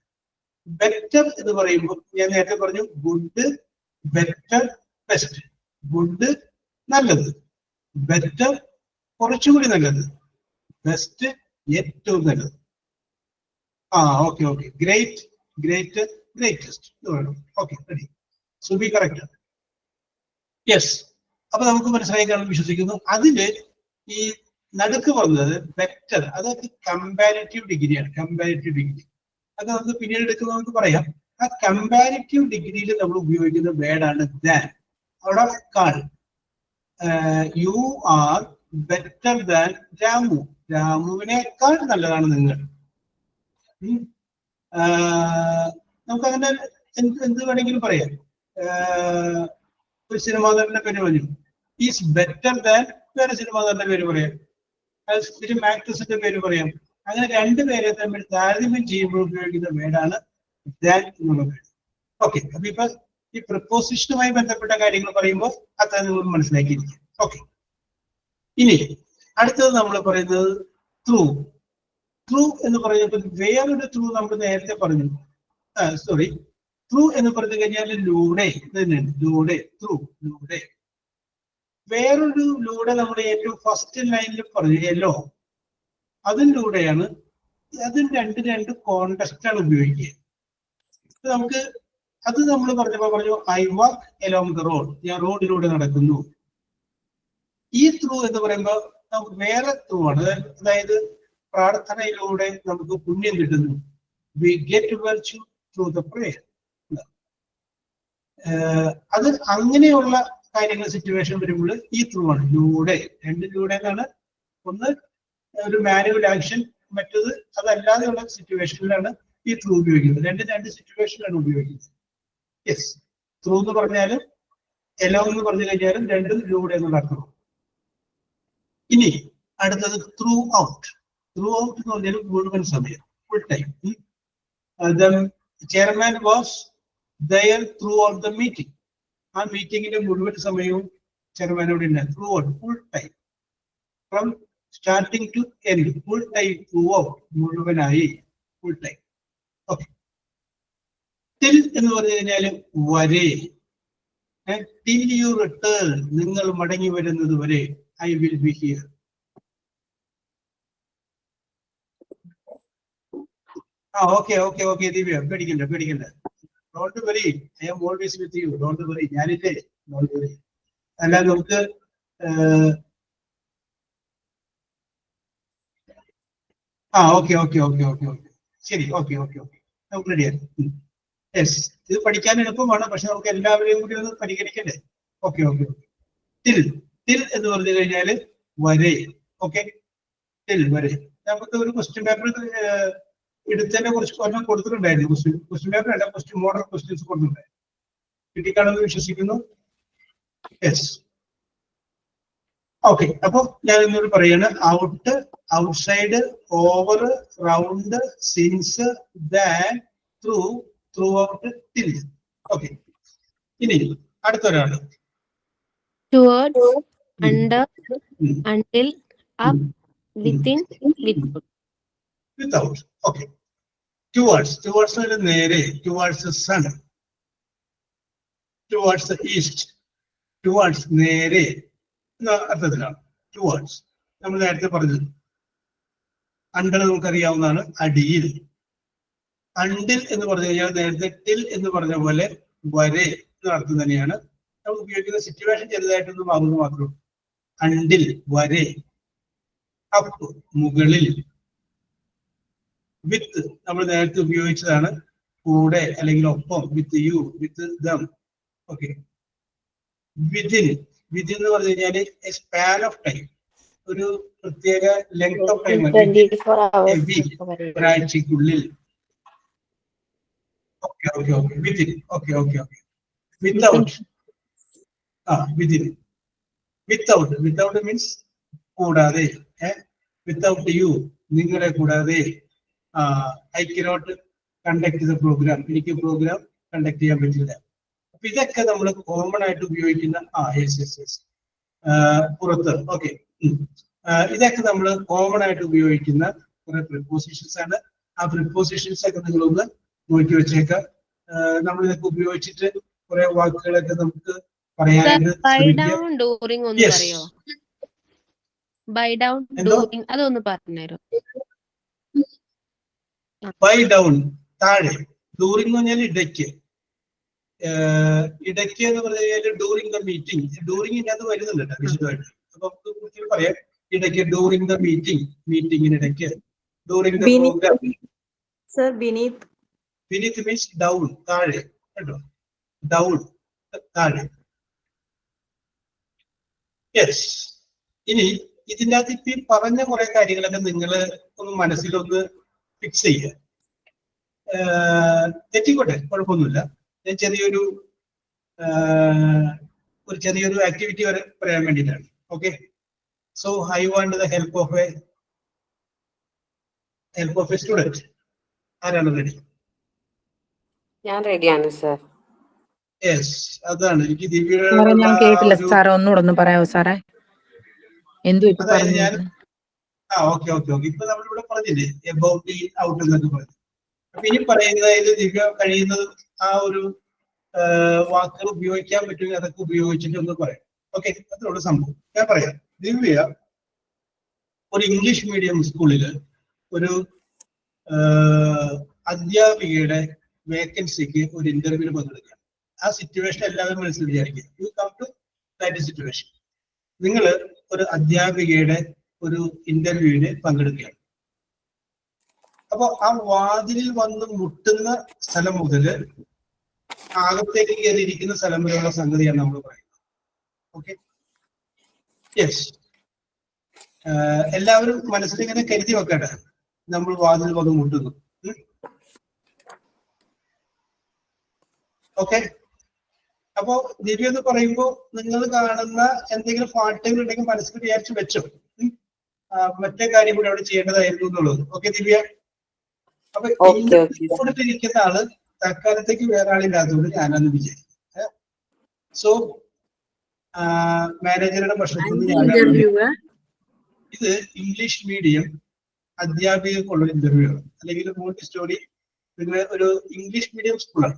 ബെറ്റർ എന്ന് പറയുമ്പോൾ ഞാൻ നേരത്തെ പറഞ്ഞു ഗുഡ്, ബെറ്റർ, ബെസ്റ്റ്. ഗുഡ് നല്ലത്, ബെറ്റർ കുറച്ചുകൂടി നല്ലത്, ബെസ്റ്റ്, ഏറ്റവും നല്ലത്. Okay okay. Great, great, greatest എന്ന് വേണം. Okay, ready. Subi correct. Yes. അപ്പൊ നമുക്ക് മനസ്സിലായി കാണാൻ വിശ്വസിക്കുന്നു. അതില് ഈ നടുക്ക് പറഞ്ഞത് ബെറ്റർ, അതൊക്കെ കമ്പാരിറ്റീവ് ഡിഗ്രിയാണ്. കമ്പാരിറ്റീവ് ഡിഗ്രി അത് നമുക്ക് പിന്നീട് എടുക്കുമ്പോൾ നമുക്ക് പറയാം. ആ കമ്പാരിറ്റീവ് ഡിഗ്രിയിൽ നമ്മൾ ഉപയോഗിക്കുന്ന വേർഡാണ് ദാൻ. അവിടെ കാൾ. You are better than Ramu. രാമുവിനേക്കാൾ നല്ലതാണ് നിങ്ങൾ. നമുക്കങ്ങനെ എന്ത് വേണമെങ്കിലും പറയാം. ഒരു സിനിമാ നടന്റെ പേര് പറഞ്ഞു, ഈസ് ബെറ്റർ ദാൻ വേറെ സിനിമാ നടന്റെ പേര് പറയാം, ഫിലിം ആക്ട്രസിന്റെ പേര് പറയാം. അങ്ങനെ രണ്ടുപേരെ തമ്മിൽ താരതമ്യം ചെയ്യുമ്പോൾ ഉപയോഗിക്കുന്ന വേർഡാണ് ദാൻ എന്നുള്ള വേർഡ്. ഓക്കെ, അപ്പൊ ഇപ്പൊ ഈ പ്രിപ്പോസിഷനുമായി ബന്ധപ്പെട്ട കാര്യങ്ങൾ പറയുമ്പോൾ അത്ര നിങ്ങൾ മനസ്സിലാക്കിയിരിക്കും. ഓക്കെ, ഇനി അടുത്തത് നമ്മൾ പറയുന്നത് ത്രൂ. ത്രൂ എന്ന് പറയുമ്പോൾ വേറൊരു ത്രൂ നമ്മൾ നേരത്തെ പറഞ്ഞു. സോറി, ത്രൂ എന്ന് പറഞ്ഞു കഴിഞ്ഞാൽ ലൂടെ തന്നെയാണ്. ലൂടെ, ത്രൂ, ലൂടെ. വേറൊരു ലൂടെ നമ്മൾ ഏറ്റവും ഫസ്റ്റ് ലൈനിൽ പറഞ്ഞു യെല്ലോ, അതിലൂടെയാണ്. അതും രണ്ട് കോണ്ടസ്റ്റാണ് ഉപയോഗിക്കുക. നമുക്ക് അത് നമ്മൾ പറഞ്ഞു I walk along the road, ഞാൻ റോഡിലൂടെ നടക്കുന്നു. ഈ ത്രൂ എന്ന് പറയുമ്പോൾ നമുക്ക് വേറെ ത്രൂ ആണ്. അതായത് പ്രാർത്ഥനയിലൂടെ നമുക്ക് പുണ്യം കിട്ടുന്നു. We get virtue through the prayer. അത് അങ്ങനെയുള്ള കാര്യങ്ങൾ സിറ്റുവേഷൻ വരുമ്പോൾ ഈ ത്രൂ ആണ്. ലൂടെ, രണ്ടിലൂടെ എന്നാണ്. ഒന്ന് ഒരു മാനുവൽ ആക്ഷൻ, മറ്റത് അതല്ലാതെയുള്ള സിറ്റുവേഷനിലാണ് ഈ ത്രൂ ഉപയോഗിക്കുന്നത്. രണ്ട് സിറ്റുവേഷനിലാണ് ഉപയോഗിക്കുന്നത്. യെസ്, ത്രൂ എന്ന് പറഞ്ഞാലും എലോങ് എന്ന് പറഞ്ഞു കഴിഞ്ഞാലും രണ്ടും ലൂടെ എന്നുള്ള അർത്ഥം. ഇനി അടുത്തത് ത്രൂ ഔട്ട്. ത്രൂ ഔട്ട് എന്ന് പറഞ്ഞാൽ മുഴുവൻ സമയം, full time. Chairman was there throughout the meeting. ആ മീറ്റിംഗിന്റെ മുഴുവൻ സമയവും ചെയർമാനോട് ഉണ്ട്. Throughout, full time, from starting to end, full time, throughout, മുഴുവനായി, ഫുൾ ടൈം. ഓക്കെ. ടിൽ എന്ന് പറഞ്ഞു കഴിഞ്ഞാൽ വരെ. ടിൽ യു റിട്ടേൺ, നിങ്ങൾ മടങ്ങി വരുന്നത് വരെ. I will be here. Okay okay okay Divya, പേടിക്കണ്ട. Don't worry, I am always with you. Don't worry, ഞാനില്ലേ. Don't worry. അല്ല, നമുക്ക് ഓക്കെ ശരി. ഓക്കെ നമുക്ക് റെഡിയാണ്. യെസ്, ഇത് പഠിക്കാൻ എളുപ്പമാണ്, പക്ഷെ നമുക്ക് എല്ലാവരെയും കൂടി ഒന്ന് പരിഗണിക്കണ്ടേ. ഓക്കെ. ടിൽ എന്ന് പറഞ്ഞു കഴിഞ്ഞാൽ വരെ. ഓക്കെ, ടിൽ, വരെ. നമുക്ക് ഒരു ക്വസ്റ്റ്യൻ പേപ്പർ എടുത്തതിനെ കുറിച്ച് ഒരെണ്ണം കൊടുത്തിട്ടുണ്ടായിരുന്നു. ക്വസ്റ്റ്യൻ പേപ്പർ അല്ല, ക്വസ്റ്റ്യൻ മോഡൽ ക്വസ്റ്റ്യൻസ് കൊടുത്തിട്ടുണ്ടായിരുന്നു. കിട്ടിക്കാണെന്ന് വിശ്വസിക്കുന്നു. യെസ്. ഓക്കെ, അപ്പൊ ഞാൻ ഇന്നോട് പറയാണ് out, outside, over, round, since, than, through, throughout, till. Okay, ഇനി അടുത്തൊരാള്. Towards, under, until, up, within, without. Okay. Towards നേരെ, towards sun, towards east, towards നേരെ എന്ന അർത്ഥത്തിലാണ് ടുവേർഡ്സ്. നമ്മൾ നേരത്തെ പറഞ്ഞത് അണ്ടർ നമുക്കറിയാവുന്നതാണ്, അടിയിൽ. അണ്ടിൽ എന്ന് പറഞ്ഞു കഴിഞ്ഞാൽ നേരത്തെ ടിൽ എന്ന് പറഞ്ഞ പോലെ വരെ എന്ന അർത്ഥം തന്നെയാണ്. നമ്മൾ ഉപയോഗിക്കുന്ന സിറ്റുവേഷൻ ചെറുതായിട്ടൊന്ന് മാറുന്നത് മാത്രമേ. അണ്ടിൽ, വരെ. അപ്പ്, മുകളിൽ. വിത്ത് നമ്മൾ നേരത്തെ ഉപയോഗിച്ചതാണ്, കൂടെ അല്ലെങ്കിൽ ഒപ്പം. With you, with them. Okay. Within എന്ന് പറഞ്ഞു കഴിഞ്ഞാൽ എ സ്പാൻ ഓഫ് ടൈം, ഒരു പ്രത്യേക ലെങ്ത് ഓഫ് ടൈം, ഒരാഴ്ചക്കുള്ളിൽ. വിതിൻ. വിത്തൗട്ട്. വിത്തൗട്ട് മീൻസ് കൂടാതെ. വിത്തൗട്ട് യു, നിങ്ങളെ കൂടാതെ. I cannot conduct the program, എനിക്ക് പ്രോഗ്രാം കണ്ടക്ട് ചെയ്യാൻ പറ്റില്ല. അപ്പൊ ഇതൊക്കെ നമ്മൾ കോമൺ ആയിട്ട് ഉപയോഗിക്കുന്ന പുറത്ത്. ഓക്കെ, ഇതൊക്കെ നമ്മൾ കോമൺ ആയിട്ട് ഉപയോഗിക്കുന്ന കുറെ പ്രിപ്പോസിഷൻസ് ആണ്. ആ പ്രിപ്പോസിഷൻസ് ഒക്കെ നിങ്ങളൊന്ന് നോക്കി വെച്ചേക്കാം. നമ്മൾ ഇതൊക്കെ ഉപയോഗിച്ചിട്ട് കുറെ വാക്കുകളൊക്കെ നമുക്ക് പറയാനായിട്ട്. ബൈ ഡൗൺ എന്തോ ഡൂയിങ് അതൊന്ന് പറഞ്ഞുതരും. ബൈ ഡൗൺ താഴെ, ഡൂറിംഗ് എന്ന് പറഞ്ഞാൽ ഇടയ്ക്ക്. ഇടയ്ക്ക് എന്ന് പറഞ്ഞു കഴിഞ്ഞാൽ ഡൂറിംഗ് ദ മീറ്റിംഗ്, ഡൂറിംഗ് ഇതിനകത്ത് വരുന്നുണ്ട് വിശദമായിട്ട്. അപ്പൊ നമുക്ക് പറയാം ഇടയ്ക്ക്, ഡൂറിംഗ് ദ മീറ്റിംഗ്, മീറ്റിംഗിനിടയ്ക്ക്, during the program. Sir beneath. Beneath means down, താഴെ കേട്ടോ, ഡൗൺ താഴെ. യെസ്. ഇനി ഇതിൻ്റെ അകത്ത് ഇപ്പൊ ഈ പറഞ്ഞ കുറെ കാര്യങ്ങളൊക്കെ നിങ്ങൾ ഒന്ന് മനസ്സിലൊന്ന് ഫിക്സ് ചെയ്യുക. തെറ്റിക്കോട്ടെ, കുഴപ്പമൊന്നുമില്ല. ഞാൻ ചെറിയൊരു ആക്ടിവിറ്റി വരെ പറയാൻ വേണ്ടിയിട്ടാണ്. Okay, so I want the help of A student. ആരാണ് റെഡി? ഞാൻ റെഡിയാണ് സർ. യെസ്, അതാണ് എനിക്ക് സാറേ ഞാൻ കേട്ടില്ല ദിവ്യ. സാറേ, ഒന്നുകൂടെ ഒന്ന് പറയാമോ സാറേ? എന്തോ ഇപ്പൊ അതായത് ഞാൻ പറഞ്ഞു. ഓക്കെ. ഇപ്പൊ നമ്മളിവിടെ പറഞ്ഞില്ലേ എബൌട്ട് ദി ഔട്ട് എന്നൊക്കെ പറഞ്ഞു. അപ്പൊ ഇനി പറയുന്നതിൽ ദിവ്യ കഴിയുന്നതും ആ ഒരു വാക്കുകൾ ഉപയോഗിക്കാൻ പറ്റുമെങ്കിൽ അതൊക്കെ ഉപയോഗിച്ചിട്ട് ഒന്ന് പറയാം. ഓക്കെ, അത്രയുള്ള സംഭവം ഞാൻ പറയാം. ദിവ്യ ഒരു ഇംഗ്ലീഷ് മീഡിയം സ്കൂളില് ഒരു അധ്യാപികയുടെ വേക്കൻസിക്ക് ഒരു ഇന്റർവ്യൂവിന് പങ്കെടുക്കുക. ആ സിറ്റുവേഷൻ എല്ലാവരും മനസ്സിൽ വിചാരിക്കുക. You come to that situation. നിങ്ങൾ ഒരു അധ്യാപികയുടെ ഒരു ഇന്റർവ്യൂവിന് പങ്കെടുക്കുകയാണ്. അപ്പൊ ആ വാതിലിൽ വന്ന് മുട്ടുന്ന സ്ഥലം മുതൽ അകത്തേക്ക് കയറിയിരിക്കുന്ന സ്ഥലം വരെയുള്ള സംഗതിയാണ് നമ്മൾ പറയുന്നത്. Okay, yes. എല്ലാവരും മനസ്സിൽ ഇങ്ങനെ കരുതി വെക്കട്ടെ, നമ്മൾ വാതിൽ വന്ന് മുട്ടുന്നു. ഓക്കെ, അപ്പോ ദിവ്യ എന്ന് പറയുമ്പോ നിങ്ങൾ കാണുന്ന എന്തെങ്കിലും ഫാൾട്ടുകൾ ഉണ്ടെങ്കിൽ മനസ്സിൽ വിചാരിച്ചു വെച്ചോ. മറ്റേ കാര്യം കൂടി അവിടെ ചെയ്യേണ്ടതായിരുന്നു എന്നുള്ളത്. ഓക്കെ ദിവ്യ? അപ്പൊ കൊടുത്തിരിക്കുന്ന ആള് തൽക്കാലത്തേക്ക് വേറെ ആളില്ലാത്തതുകൊണ്ട് ഞാനന്ന് വിചാരിക്കും. സോ മാനേജറുടെ പ്രശ്നത്തിൽ ഞാൻ ഇത് ഇംഗ്ലീഷ് മീഡിയം അധ്യാപികക്കുള്ള ഇന്റർവ്യൂ ആണ്, അല്ലെങ്കിൽ മോണ്ടിസ്റ്റോറി. പിന്നെ ഒരു ഇംഗ്ലീഷ് മീഡിയം സ്കൂളാണ്,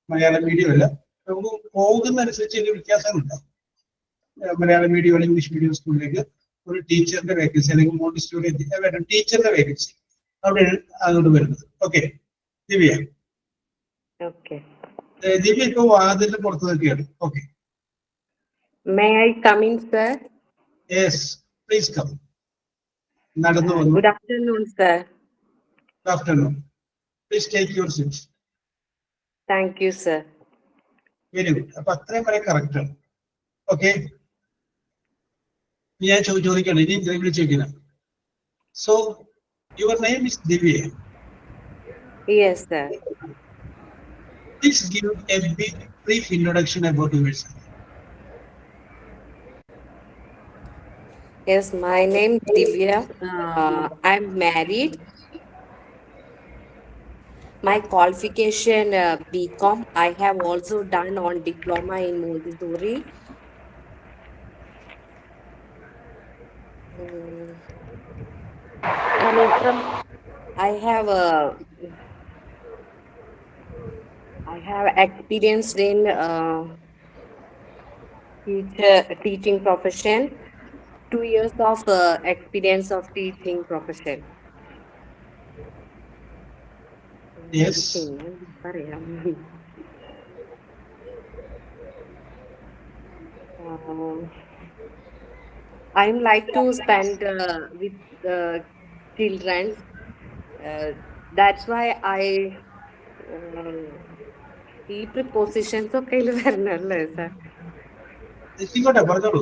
മലയാളം മീഡിയം അല്ല. നമുക്ക് പോകുന്ന അനുസരിച്ച് ഒരു വ്യത്യാസമുണ്ടാവും. മലയാളം മീഡിയം അല്ലെങ്കിൽ ഇംഗ്ലീഷ് മീഡിയം സ്കൂളിലേക്ക് ഒരു ടീച്ചറിന്റെ വേക്കൻസി അല്ലെങ്കിൽ മോണ്ടിസ്റ്റോറി ടീച്ചറിന്റെ വേക്കൻസി അവിടെ അങ്ങോട്ട് വരുന്നത്. ഓക്കെ ദിവ്യ? ദിവ്യ ഇപ്പൊ വാതിലിന് പുറത്ത് നിൽക്കുകയാണ്. Okay, may I come in sir? Yes, please come. നടന്നു വന്നു. Good afternoon sir. Good afternoon. Please take your seat. Thank you sir. Very good. അപ്പൊ അത്രയും വരെ കറക്റ്റ് ആണ്. ഓക്കെ, ഞാൻ ചോദിക്കണം, ഇനി ഇന്റർവ്യൂ ചോദിക്കണം. So your name is Divya? Yes sir. Please give a brief introduction about yourself. Yes, my name is Divya. I'm married. My qualification BCom. I have also done on diploma in Montessori. I have experienced in teaching profession. 2 years of experience of teaching profession. Yes. I like to spend with children. That's why I ഈ prepositions ഒക്കെ ഇതിൽ വരണല്ലേ sir? പറഞ്ഞോളൂ.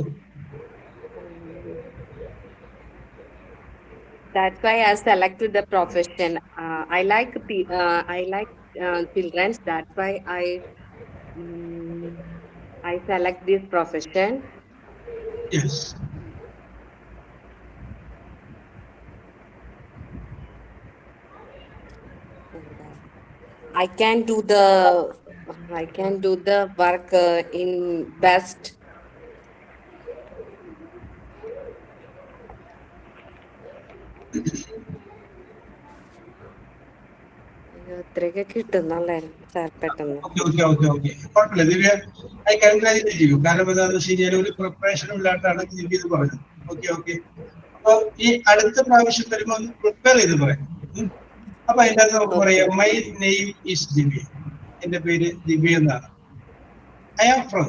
That's why I selected the profession. I like children. That's why I select this profession. Yes. I can do the work in best. ഇത്രയൊക്കെ കിട്ടുന്നല്ലേ sir പെട്ടെന്ന്? Okay. കുഴപ്പമില്ല ദിവ്യ, I congratulate ചെയ്യൂ. കാരണം എന്താണെന്ന് വെച്ച് കഴിഞ്ഞാൽ ഒരു പ്രിപ്പറേഷനും ഇല്ലാണ്ടാണ് ദിവ്യ ഇത് പറഞ്ഞത്. Okay okay. അപ്പൊ ഈ അടുത്ത പ്രാവശ്യം വരുമ്പോ ഒന്ന് പ്രിപ്പയർ ചെയ്ത് പറയാം. അപ്പൊ അതിന്റെ അകത്ത് നമുക്ക് പറയാം മൈ നെയിം ഈസ് ദിവ്യ. എന്റെ പേര് ദിവ്യ എന്നാണ്. ഐ ആം ഫ്രം,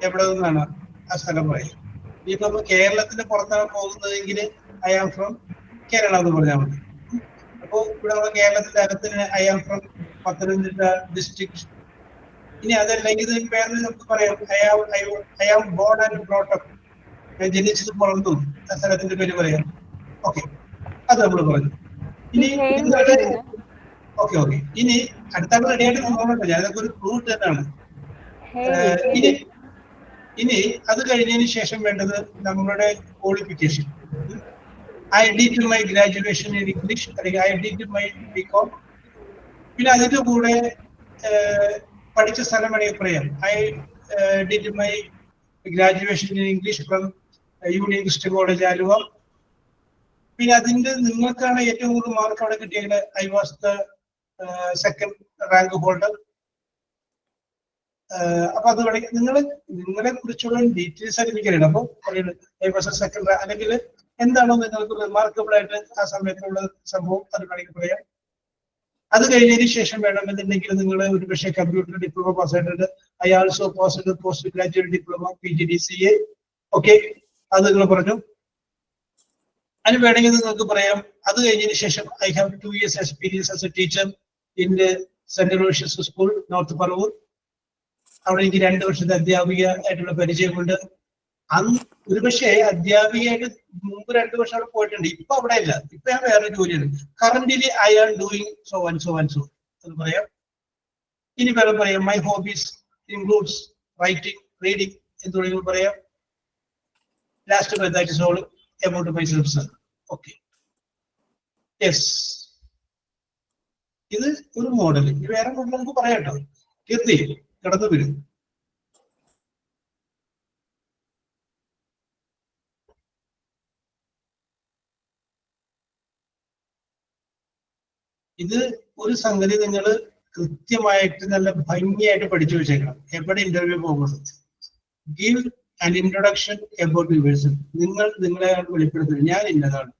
എവിടെ നിന്നാണ് ആ സ്ഥലം പറയാം. ഇപ്പൊ നമ്മൾ കേരളത്തിന്റെ പുറത്താണ് പോകുന്നതെങ്കിൽ ഐ ആം ഫ്രം കേരള എന്ന് പറഞ്ഞാൽ മതി. അപ്പോ ഇവിടെ നമ്മൾ കേരളത്തിന്റെ അകത്തിന് I am from Pathanamthitta district. ഇനി അതല്ലെങ്കിൽ വേറെ നമുക്ക് പറയാം I am born and brought up, ഞാൻ ജനിച്ചത് വളർന്നു, ആ സ്ഥലത്തിന്റെ പേര് പറയാം. ഓക്കെ, അത് നമ്മൾ പറഞ്ഞു. ഇനി ഓക്കെ ഓക്കെ. ഇനി അടുത്ത റെഡിയായിട്ട് നോക്കണ്ട, ഞാനതൊക്കെ ഒരു ക്ലൂ തന്നെയാണ്. ഇനി അത് കഴിഞ്ഞതിന് ശേഷം വേണ്ടത് നമ്മുടെ qualification. I did my graduation in English, അല്ലെങ്കിൽ ഐ ഡിഡ് മൈ ബികോം. പിന്നെ അതിന്റെ കൂടെ പഠിച്ച സ്ഥലം വേണമെങ്കിൽ പറയാം. I did my graduation in English from union Christian college Aluva. പിന്നെ അതിന്റെ നിങ്ങൾക്കാണ് ഏറ്റവും കൂടുതൽ മാർക്ക് അവിടെ കിട്ടിയത്. I was the second rank holder. അപ്പൊ അത് വേണമെങ്കിൽ നിങ്ങളെ കുറിച്ചുള്ള ഡീറ്റെയിൽസ് ആയിട്ട് എനിക്ക് അറിയണം. അപ്പൊ പറയുന്നത് ഐ വാസ് എ സെക്കൻഡ്, അല്ലെങ്കിൽ എന്താണോ നിങ്ങൾക്ക് റിമാർക്കബിൾ ആയിട്ട് ആ സമയത്തുള്ള സംഭവം അത് വേണമെങ്കിൽ പറയാം. അത് കഴിഞ്ഞതിന് ശേഷം വേണമെന്നുണ്ടെങ്കിൽ നിങ്ങൾ ഒരു പക്ഷേ കമ്പ്യൂട്ടർ ഡിപ്ലോമ പാസ്സായിട്ടുണ്ട്. I also passed post graduate diploma PGDCA. Okay, അത് നിങ്ങൾ പറഞ്ഞു. അതിന് വേണമെങ്കിൽ നിങ്ങൾക്ക് പറയാം. അത് കഴിഞ്ഞതിന് ശേഷം I have 2 years experience as A teacher in saint Aloysius school, north Paravur. അവിടെ എനിക്ക് 2 വർഷത്തെ അധ്യാപിക ആയിട്ടുള്ള പരിചയമുണ്ട്. അന്ന് ഒരുപക്ഷെ അധ്യാപികയായിട്ട് മുമ്പ് 2 വർഷം അവിടെ പോയിട്ടുണ്ട്. ഇപ്പൊ അവിടെ ഇല്ല, ഇപ്പൊ ഞാൻ വേറെ ജോലിയാണ്. Currently I am doing so and so and so എന്ന് പറയാം. ഇനി വേറെ പറയാം my hobbies includes writing, reading എന്ന് തുടങ്ങി പറയാം. Last that is all about myself sir. Okay, yes, ഇത് ഒരു മോഡൽ. ഇനി വേറെ മോഡൽ നമുക്ക് പറയാം കേട്ടോ. കീർത്തി കടന്നു വരും. ഇത് ഒരു സംഗതി നിങ്ങൾ കൃത്യമായിട്ട് നല്ല ഭംഗിയായിട്ട് പഠിച്ചു വെച്ചേക്കണം. എവിടെ ഇന്റർവ്യൂ പോകുന്നത്, give an introduction about yourself. നിങ്ങൾ നിങ്ങളെ വെളിപ്പെടുത്തുന്നത് ഞാൻ ഇന്നതാണ്.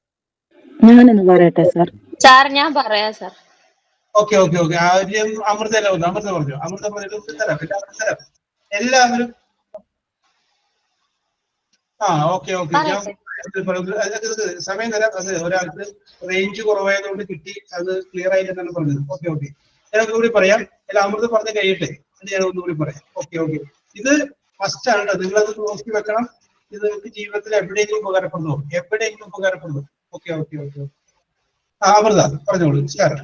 ഞാനൊന്ന് പറയട്ടെ സാർ. സാർ ഞാൻ പറയാം സാർ. Okay okay okay. ആദ്യം അമൃതല്ല വന്നു. അമൃത പറഞ്ഞു. അമൃത പറഞ്ഞിട്ട് തരാം, തരാം എല്ലാവരും. ആ ഓക്കെ ഓക്കെ, ഞാൻ സമയം തരാം. അത് ഒരാൾക്ക് റേഞ്ച് കുറവായതുകൊണ്ട് കിട്ടി, അത് ക്ലിയർ ആയില്ലെന്നാണ് പറഞ്ഞത്. ഓക്കെ ഓക്കെ, ഞാൻ ഒന്നുകൂടി പറയാം. അല്ല, അമൃത പറഞ്ഞ് കഴിയട്ടെ, അത് ഞാൻ ഒന്നുകൂടി പറയാം. ഓക്കെ ഓക്കെ, ഇത് ഫസ്റ്റ് ആണ്. നിങ്ങളത് നോക്കി വെക്കണം. ഇത് നിങ്ങൾക്ക് ജീവിതത്തിൽ എവിടെയെങ്കിലും ഉപകാരപ്പെടുന്നു, എവിടെയെങ്കിലും ഉപകാരപ്പെടുന്നു. Okay okay okay. ആ അമൃത പറഞ്ഞോളൂ. Sir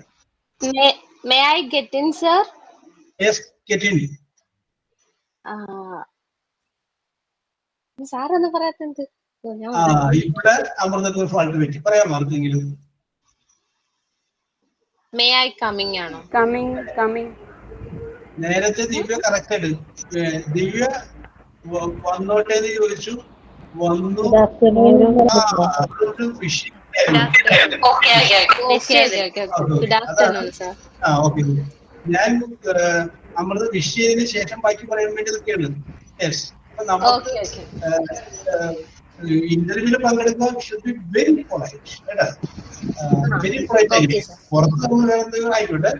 May I get in, sir? Yes, get in. Sir ഒന്ന് പറയാത്തത്. ഇവിടെ അമൃതത്തിന് ഫാൾട്ട് പറ്റി പറയാൻ മാർക്കെങ്കിലും. May I coming ആണോ? Coming. നേരത്തെ ദിവ്യ കറക്റ്റ് ആയിട്ട് ദിവ്യ വന്നോട്ടെ എന്ന് ചോദിച്ചു, വന്നു. Fishing. Good afternoon, sir. Okay, ഞാൻ അമൃത വിഷ് ചെയ്തതിന് ശേഷം ബാക്കി പറയാൻ വേണ്ടി നിൽക്കുകയാണ്. യെസ്, അപ്പൊ നമുക്ക് ഇന്റർവ്യൂവിൽ പങ്കെടുക്കാൻ ഷുഡ് ബി വെരി പൊളൈറ്റ് കേട്ടോ. വെരി പൊളൈറ്റ് ആയിരിക്കും. പുറത്ത് നമ്മൾ വേറെ എന്തെങ്കിലും ആയിക്കോട്ടെ,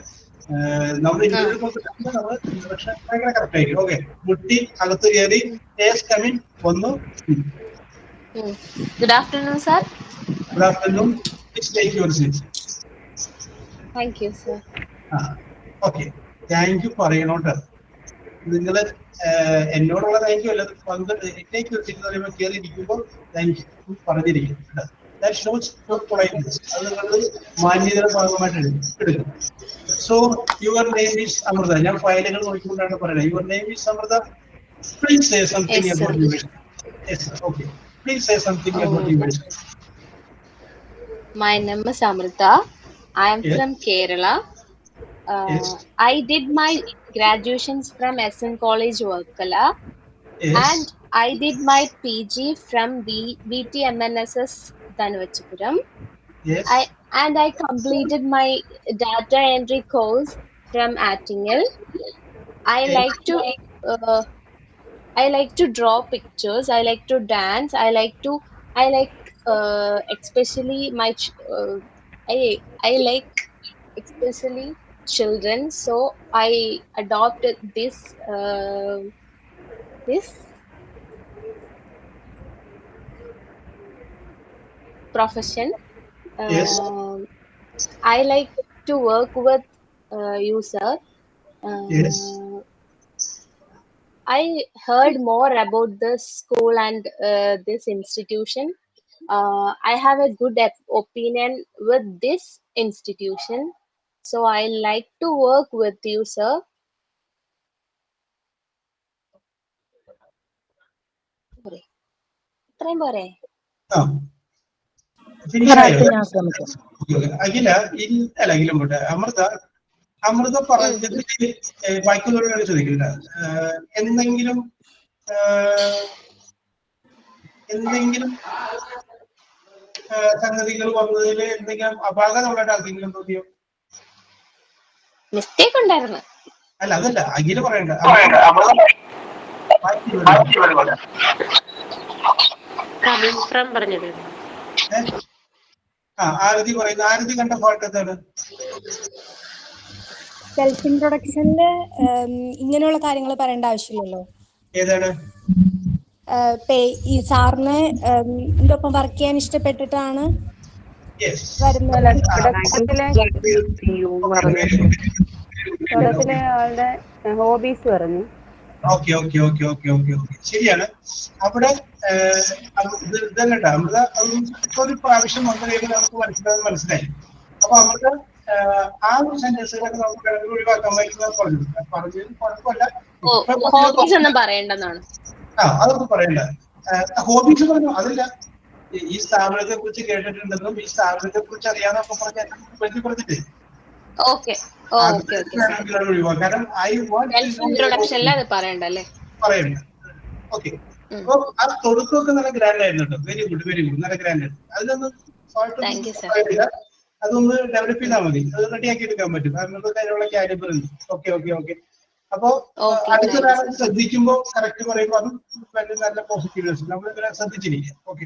നമ്മൾ ഇന്റർവ്യൂ നമ്മൾ ഇൻട്രൊഡക്ഷൻ ഭയങ്കര കറക്റ്റ് ആയിരിക്കും. ഓക്കെ, മുട്ടി അകത്ത് കയറി കമ്മിൻ വന്നു. Good afternoon, sir. Good afternoon. Please take your seat. Thank you, sir. Okay, thank you പറയണോട്ടോ. നിങ്ങൾ എന്നോടുള്ള താങ്ക് യു അല്ല, ടേക്ക് യുവർ സീറ്റ് എന്ന് പറയുമ്പോൾ കയറി ഇരിക്കുമ്പോൾ താങ്ക് യു പറഞ്ഞിരിക്കും. That shows your politeness. അത് നിങ്ങൾ മാന്യതയുടെ ഭാഗമായിട്ട് എടുക്കും. So your name is Amrita. ഞാൻ ഫയലുകൾ നോക്കിക്കൊണ്ടാണ് പറയുന്നത്. Your name is Amrita. Please say something about yourself. Yes, okay. Please say something about yourself. My name is Amrita. I am from Kerala. Yes. I did my graduations from SN College, Varkala. Yes. And I did my PG from VTMNSS, Dhanavachipuram. Yes. I completed my data entry course from Attingel. I like to draw pictures. I like to dance. I like to I like especially I like especially children, so I adopted this profession. Yes. I like to work with you, sir. Yes. I heard more about this school and this institution. I have a good opinion with this institution, so I like to work with you, sir. പോരെ? ഇത്രയും പോരെ? Finish sir ആയോ? അടുത്ത ഞാൻ ശ്രമിക്കാം. അഖില അല്ല അഖിലം പോട്ടെ. അമൃത പറഞ്ഞത് ബാക്കിയുള്ളവരോട് ചോദിക്കില്ല. എന്തെങ്കിലും സംഗതികൾ വന്നതിൽ എന്തെങ്കിലും അപാകതമായിട്ട് ആർക്കെങ്കിലും തോന്നിയോ? മിസ്റ്റേക്ക് ഉണ്ടായിരുന്നു. അല്ല അതല്ല അഖില പറയണ്ട. ആരതി പറയുന്നത്. ആരതി കണ്ട ഫോൾട്ട് എന്താണ്? സെൽഫ് ഇൻട്രൊഡക്ഷനില് ഇങ്ങനെയുള്ള കാര്യങ്ങൾ പറയേണ്ട ആവശ്യമില്ലല്ലോ. ഏതാണ്? ഈ സാറിന് ഇതൊപ്പം വർക്ക് ചെയ്യാൻ ഇഷ്ടപ്പെട്ടിട്ടാണ് വരുന്നത്. ആളുടെ ഹോബീസ് പറഞ്ഞു. ഓക്കെ ശരിയാണ്. അവിടെ ഇതല്ലട്ട അമൃത ഒരു പ്രാവശ്യം വന്നു കഴിയുമ്പോൾ നമുക്ക് മനസ്സിലായി. അപ്പൊ അമൃത ആ ഒരു സെന്റൻസുകളൊക്കെ നമുക്ക് ഒഴിവാക്കാൻ പറഞ്ഞത് കുഴപ്പമില്ല. ഹോബീസ് ഒന്നും പറയേണ്ടെന്നാണ്. അതൊന്നും പറയണ്ട. ഹോബീസ് പറഞ്ഞു. അതല്ല, ഈ സ്ഥാപനത്തെ കുറിച്ച് കേട്ടിട്ടുണ്ടെന്നും ഈ സ്ഥാപനത്തെ കുറിച്ച് അറിയാന്നൊക്കെ പറഞ്ഞിട്ട് കാരണം പറയണ്ട. ഓക്കെ. അപ്പൊ ആ തൊടുക്കൊക്കെ നല്ല ഗ്രാൻഡ് ആയിരുന്നു കേട്ടോ. വെരി ഗുഡ് നല്ല ഗ്രാൻഡ് ആയിരുന്നു. അതിനൊന്നും പറയില്ല. അതൊന്ന് ഡെവലപ്പ് ചെയ്താൽ മതി. അത് റെഡിയാക്കി എടുക്കാൻ പറ്റും. കാരണം അതിനുള്ള കാലിബർ ഉണ്ട്. ഓക്കെ. അപ്പൊ അടുത്തൊരാൾ ശ്രദ്ധിക്കുമ്പോൾ കറക്റ്റ് പറയുമ്പോൾ അതും നല്ല പോസിറ്റീവ്നെസ് നമ്മൾ ശ്രദ്ധിച്ചിരിക്കുക. ഓക്കെ.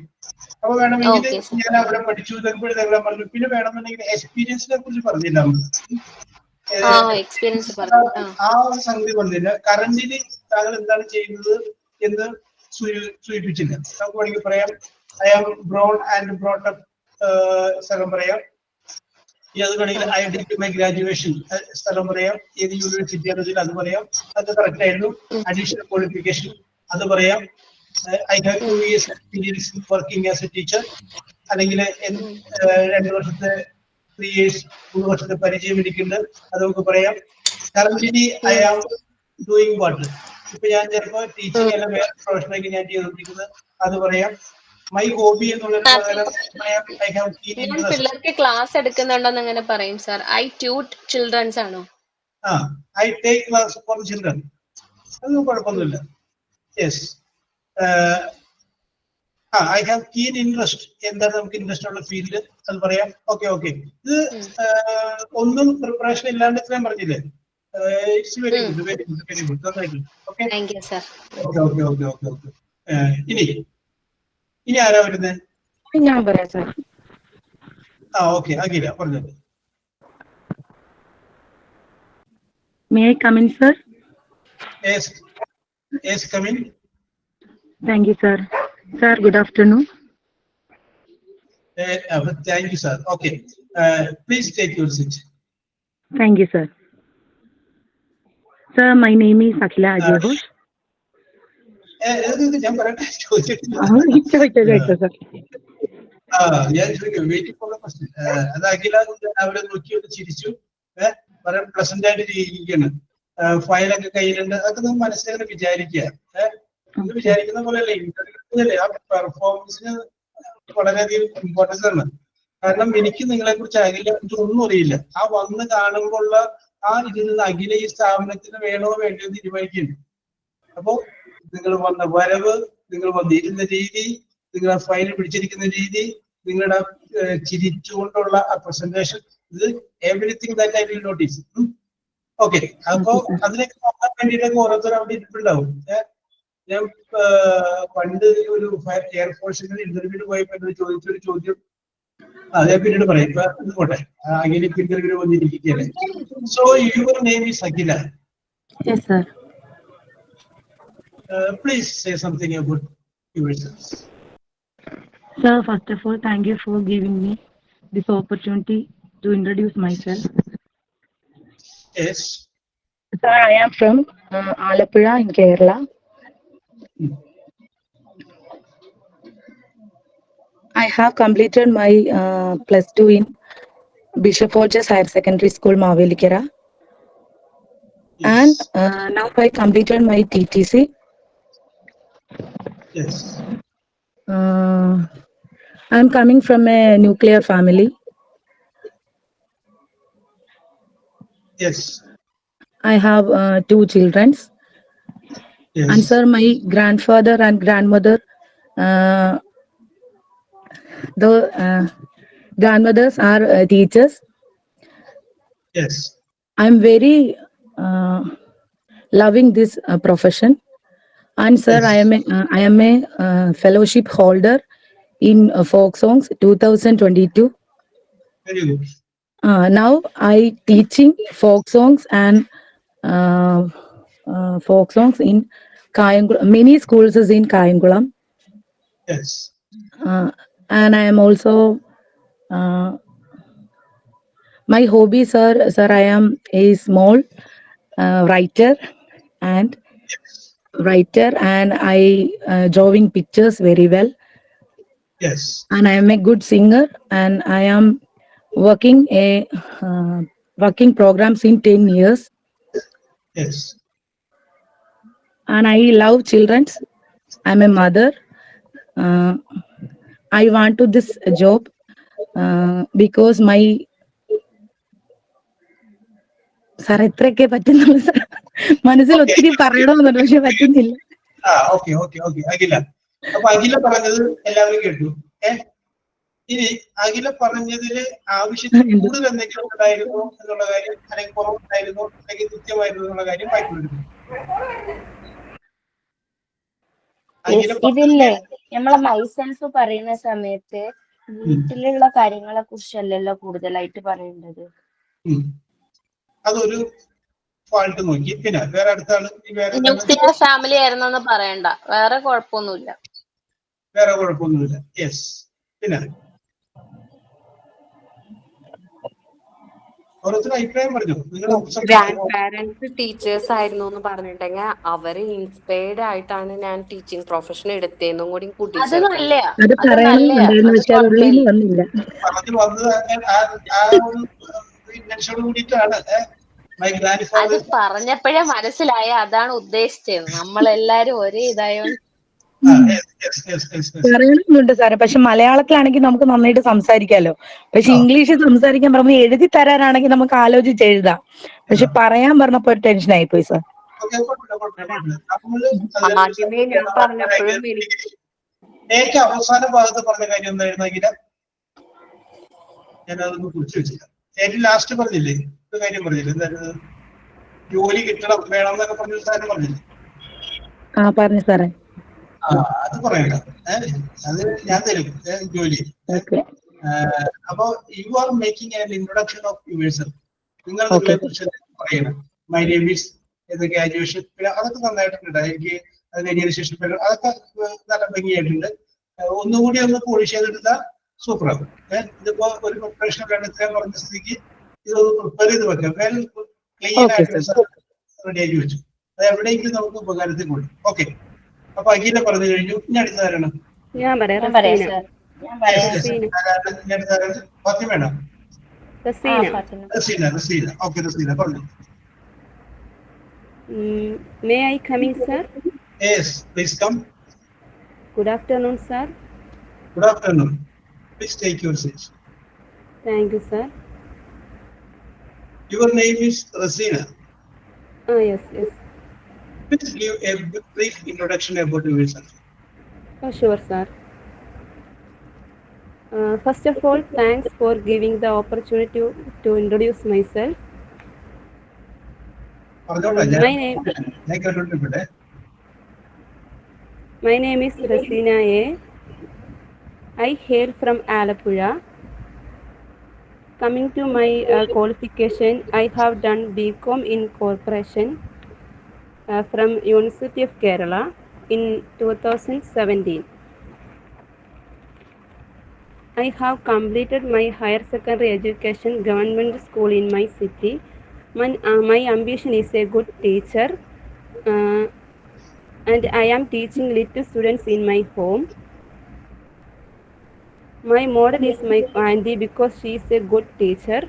അപ്പൊ വേണമെങ്കിൽ ഞാൻ അവിടെ പഠിച്ചു ഇതെല്ലാം പറഞ്ഞു. പിന്നെ വേണമെന്നുണ്ടെങ്കിൽ എക്സ്പീരിയൻസിനെ കുറിച്ച് പറഞ്ഞില്ല. ആ സംഗതി പറഞ്ഞില്ല. കറന്റിന് താങ്കൾ എന്താണ് ചെയ്യുന്നത് എന്ന് സൂചിപ്പിച്ചില്ല. നമുക്ക് വേണമെങ്കിൽ പറയാം I am born and brought up സ്ഥലം പറയാം. അത് വേണമെങ്കിൽ ഐ ഡിഡ് മൈ ഗ്രാജുവേഷൻ സ്ഥലം പറയാം. ഏത് യൂണിവേഴ്സിറ്റി ആണെങ്കിലും അത് പറയാം. അത് കറക്റ്റ് ആയിരുന്നു. അഡീഷണൽ ക്വാളിഫിക്കേഷൻ അത് പറയാം. I have 2 years experience working as A teacher, അല്ലെങ്കിൽ 2 വർഷത്തെ 3 years 3 വർഷത്തെ പരിചയം എനിക്കുണ്ട്. അത് നമുക്ക് പറയാം. Currently I am doing what. ഇപ്പൊ ഞാൻ ചിലപ്പോൾ ടീച്ചിങ് അല്ല വേറെ പ്രൊഫഷനായിട്ട് ഞാൻ ചെയ്തുകൊണ്ടിരിക്കുന്നത് അത് പറയാം. മൈ ഹോബി എന്നുള്ളത് പിള്ളേർക്ക് ക്ലാസ് എടുക്കുന്നുണ്ടോന്ന് അങ്ങനെ പറയും സാർ. ഐ ട്യൂട്ട് ചിൽഡ്രൻസ് ആണോ? I take class for children. അതൊന്നും കുഴപ്പമൊന്നുമില്ല. Yes. I have keen interest. എന്താണ് നമുക്ക് ഇൻട്രസ്റ്റ് ഉള്ള ഫീൽഡ് അത് പറയാം. ഓക്കെ. ഇത് ഒന്നും പ്രിപ്പറേഷൻ ഇല്ലാണ്ട് ഇത്രയും പറഞ്ഞില്ലേ? It's very good. നന്നായിട്ടുണ്ട്. ഓക്കെ. ഇനി ആരാ വരുന്നത്? ഞാൻ പറയാം സാർ. ഓക്കെ. അഖില പറഞ്ഞത്. May I come in, sir? Yes, come in. Thank you, sir. Sir, good afternoon. Thank you, sir. Okay. Please take your seat. Thank you, sir. Sir, my name is Akhila Ajay. ഞാൻ പറയട്ടെ? ഞാൻ waiting for the question. അത് അഖില അവിടെ നോക്കിയിട്ട് ചിരിച്ചു. വളരെ pleasant ആയിട്ട് ഇരിക്കുകയാണ്. ഫയലൊക്കെ കയ്യിലുണ്ട്. അതൊക്കെ നമുക്ക് മനസ്സിലാക്കി വിചാരിക്കുക. ഇത് വിചാരിക്കുന്ന പോലെയല്ല. ഇന്റർവ്യൂ ആ പെർഫോമൻസിന് വളരെയധികം ഇമ്പോർട്ടൻസ് ആണ്. കാരണം എനിക്ക് നിങ്ങളെ കുറിച്ച് അഖില ഒന്നും അറിയില്ല. ആ വന്ന് കാണുമ്പോൾ ഉള്ള ആ ഇതിൽ നിന്ന് അഖില ഈ സ്ഥാപനത്തിന് വേണോ വേണ്ടോ തീരുമാനിക്കുന്നു. അപ്പോ നിങ്ങൾ വന്ന വരവ്, നിങ്ങൾ വന്നിരുന്ന രീതി, നിങ്ങളുടെ ഫയൽ പിടിച്ചിരിക്കുന്ന രീതി, നിങ്ങളുടെ ചിരിച്ചുകൊണ്ടുള്ള ആ പ്രസന്റേഷൻ, ഇത് everything that I will notice. Okay. അപ്പോ അതിനൊക്കെ നോക്കാൻ വേണ്ടിയിട്ടൊക്കെ ഓരോരുത്തരും അവിടെ ഇരിപ്പുണ്ടാവും. ഞാൻ പണ്ട് ഒരു എയർഫോഴ്സിന്റെ ഇന്റർവ്യൂവിന് പോയപ്പോ എന്നോട് ചോദിച്ചൊരു ചോദ്യം അതേ പിന്നീട് പറയാം. ഇപ്പൊ പോട്ടെ, അഖില ഇപ്പൊ ഇന്റർവ്യൂവിന് വന്നിരിക്കുകയല്ലേ. So your name is Akhila. Yes, sir. Please say something about yourself. Sir, first of all, thank you for giving me this opportunity to introduce myself. Yes. Sir, I am from Alappuzha in Kerala. I have completed my +2 in Bishop Hodges Higher Secondary School, Mavelikara. Yes. And now I completed my TTC. Yes. I'm coming from a nuclear family. Yes. I have 2 children. Yes. And sir, my grandfather and grandmother, the grandmothers are teachers. Yes. I'm very loving this profession. And sir, Yes. I am a fellowship holder in folk songs 2022. Very good. Now I teaching folk songs and folk songs in Kayangulam, many schools is in Kayangulam. Yes. And I am also my hobby, sir, I am a small writer and I drawing pictures very well. Yes. And I am a good singer, and I am working working programs in 10 years. Yes. And I love children. I'm a mother. I want to this job because my sir എത്രയൊക്കെ പറ്റുന്നുള്ളൂ sir, മനസ്സിൽ ഒത്തിരി പറയണമെന്നുണ്ട്, പക്ഷെ പറ്റുന്നില്ല. Okay okay okay അഖില. അപ്പൊ അഖില പറഞ്ഞത് എല്ലാവരും കേട്ടു. ഇനി അഖില പറഞ്ഞതില് ആവശ്യത്തിന് കൂടുതൽ എന്തെങ്കിലും ഉണ്ടായിരുന്നോ എന്നുള്ള കാര്യം, അല്ലെങ്കിൽ കുറവുണ്ടായിരുന്നോ അല്ലെങ്കിൽ കൃത്യമായിരുന്നു എന്നുള്ള കാര്യം വായിക്കൊണ്ടിരുന്നു. ഇതില്ലേ നമ്മളെ മൈസെൽഫ് പറയുന്ന സമയത്ത് വീട്ടിലുള്ള കാര്യങ്ങളെ കുറിച്ചല്ലല്ലോ കൂടുതലായിട്ട് പറയേണ്ടത്. അതൊരു ഫാൾട്ട് നോക്കി. പിന്നെ വേറെ അടുത്ത ആള് ന്യൂക്ലിയർ ഫാമിലി ആയിരുന്നെന്ന് പറയണ്ട, വേറെ കുഴപ്പമൊന്നുമില്ല. വേറെ കുഴപ്പമൊന്നുമില്ല. യെസ്. പിന്നെ ഓരോരുത്തരും അഭിപ്രായം പറഞ്ഞു. ഗ്രാൻഡ് പാരന്റ്സ് ടീച്ചേഴ്സ് ആയിരുന്നു എന്ന് പറഞ്ഞിട്ടുണ്ടെങ്കിൽ അവര് ഇൻസ്പയർഡ് ആയിട്ടാണ് ഞാൻ ടീച്ചിങ് പ്രൊഫഷൻ എടുത്തതെന്നും കൂടി അത് നല്ല അത് പറയണമെന്നുണ്ടായിരുന്നു, പക്ഷെ അത് ഉള്ളിൽ നിന്ന് വന്നില്ല. പറഞ്ഞു വന്നത് ആ ഒരു ഇന്റൻഷനോട് കൂടിയിട്ടാണ്. അത് പറഞ്ഞപ്പോഴേ മനസ്സിലായ അതാണ് ഉദ്ദേശിച്ചത്. നമ്മളെല്ലാരും ഒരേ ഇതായോണ്ട് പറയണമെന്നുണ്ട് സാറേ, പക്ഷെ മലയാളത്തിലാണെങ്കിൽ നമുക്ക് നന്നായിട്ട് സംസാരിക്കാമല്ലോ. പക്ഷെ ഇംഗ്ലീഷിൽ സംസാരിക്കാൻ പറഞ്ഞാൽ എഴുതി തരാനാണെങ്കിൽ നമുക്ക് ആലോചിച്ച് എഴുതാം, പക്ഷെ പറയാൻ പറഞ്ഞപ്പോ ഒരു ടെൻഷൻ ആയിപ്പോയി സാർ. ആദ്യമേ ഞാൻ പറഞ്ഞപ്പോഴും ഏറ്റവും അവസാന ഭാഗത്ത് പറഞ്ഞ കാര്യം എന്തായിരുന്നെങ്കിൽ ഞാനതൊന്ന് കുറിച്ച് വെച്ചില്ല. ഏറ്റവും ലാസ്റ്റ് പറഞ്ഞില്ലേ ഒരു കാര്യം പറഞ്ഞില്ലേ, എന്തായിരുന്നു, ജോലി കിട്ടണം വേണം എന്നൊക്കെ പറഞ്ഞൊരു സാധനം പറഞ്ഞില്ലേ? പറഞ്ഞു സാറേ. അത് പറയണ്ട, അത് ഞാൻ തരും ജോലി. അപ്പൊ you are making an introduction of yourself. നിങ്ങൾ നിങ്ങളെ കുറിച്ച് പറയണം. മൈ നെയിം ഈസ് ഗ്രാജുവേഷൻ, പിന്നെ അതൊക്കെ നന്നായിട്ടുണ്ട്. എനിക്ക് അത് കഴിഞ്ഞതിന് ശേഷം അതൊക്കെ നല്ല ഭംഗിയായിട്ടുണ്ട്. ഒന്നുകൂടി ഒന്ന് പോളിഷ് ചെയ്തെടുത്താൽ സൂപ്പറാകും. ഇതിപ്പോ ഒരു പ്രിപ്പറേഷൻ ഇത്രയും പറഞ്ഞ സ്ഥിതിക്ക് ഇതൊന്ന് പ്രിപ്പയർ ചെയ്ത് വെക്കാം. വെൽ ക്ലീൻ ആയിട്ട് റെഡിയാക്കി വെച്ചു. അത് എവിടെയെങ്കിലും നമുക്ക് ഉപകാരത്തിൽ കൊടുക്കും. ഓക്കെ. അപ്പൊ അഖില പറഞ്ഞു കഴിഞ്ഞു. ഇനി അടുത്ത ആരാണ്? ഞാൻ പറയാം. ഫാത്തിമ. റസീന. ഓക്കെ റസീന പറഞ്ഞു. May I come in, sir? Yes, please come. Good afternoon, sir. Good afternoon. Please take your seat. Thank you, sir. Your name is Rasina. Yes. Please give a brief introduction about yourself. Oh, sure, sir. First of all, thanks for giving the opportunity to introduce myself. My name. My name is Rasina A. I hail from Alappuzha. Coming to my qualification, I have done BCom in Corporation from University of Kerala in 2017. I have completed my higher secondary education government school in my city. My ambition is a good teacher, and I am teaching little students in my home. My model is my auntie because she is a good teacher.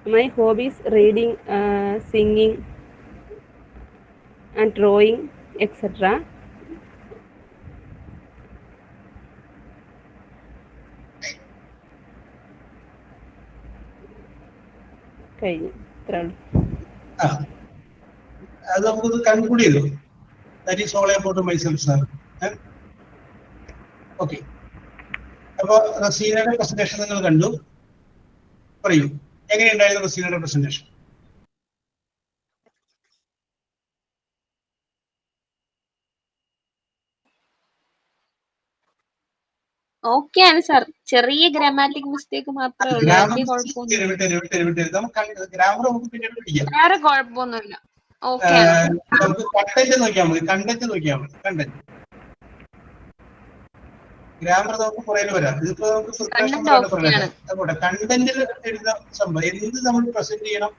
My hobbies reading, singing, and drawing, etc. കഴിഞ്ഞു ഇത്രേ ഉള്ളൂ. ആ അത് നമുക്കൊന്ന് conclude ചെയ്തു. That is all about myself sir. Okay, അപ്പൊ റസീനയുടെ presentation നിങ്ങൾ കണ്ടു. പറയൂ, എങ്ങനെയുണ്ടായിരുന്നു റസീനയുടെ പ്രസന്റേഷൻ? ഓക്കെ ആണ് സാർ, ചെറിയ ഗ്രാമാറ്റിക് മിസ്റ്റേക്ക് മാത്രമേ ഉള്ളൂ, വലിയ കുഴപ്പമൊന്നുമില്ല. ഗ്രാമർ നമുക്ക് പിന്നീട് പിടിക്കാം. വേറെ കുഴപ്പമൊന്നുമില്ല. ഓക്കെ ആണ്. നമുക്ക് കണ്ടന്റ് നോക്കിയാൽ മതി. കണ്ടന്റ് ഗ്രാമർ നമുക്ക് പുറകിൽ വരാം. ഇതിപ്പോ നമുക്ക് കണ്ടന്റിൽ എഴുതുന്ന സംഭവം എന്ത് നമ്മൾ പ്രസന്റ് ചെയ്യണം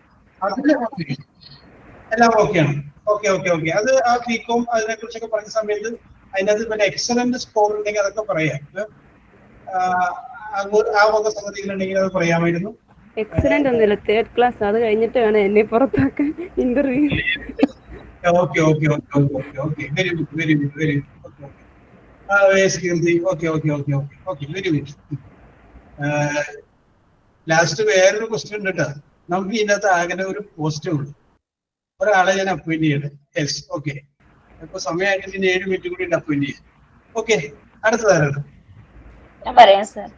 അതിൽ എല്ലാം ഓക്കെയാണ്. ഓക്കെ. അത് ആ ബികോം അതിനെ കുറിച്ചൊക്കെ പറഞ്ഞ സമയത്ത് അതിനകത്ത് പിന്നെ എക്സലന്റ് സ്കോർ ഉണ്ടെങ്കിൽ അതൊക്കെ പറയാം. ആ വക സംഗതികളുണ്ടെങ്കിൽ അത് പറയാമായിരുന്നു. എക്സലന്റ് ഒന്നുമില്ല, തേർഡ് ക്ലാസ്. അത് കഴിഞ്ഞിട്ട് വേണം എന്നെ പുറത്താക്കാൻ interview. Okay. Very good. Very good. Last വേറൊരു ക്വസ്റ്റ്യൻ ഉണ്ട് കേട്ടോ. നമുക്ക് ഇതിനകത്ത് ആകെ ഒരു പോസ്റ്റേ ഉള്ളൂ, ഒരാളെ ഞാൻ അപ്പോയിന്റ് ചെയ്യണം. യെസ്, ഓക്കെ. ഇപ്പൊ സമയമായിട്ട് ഇനി 7 മിനിറ്റ് കൂടി അപ്പോയിന്റ് ചെയ്യാം. ഓക്കെ, അടുത്തതാരാണ്? ഞാൻ പറയാം sir.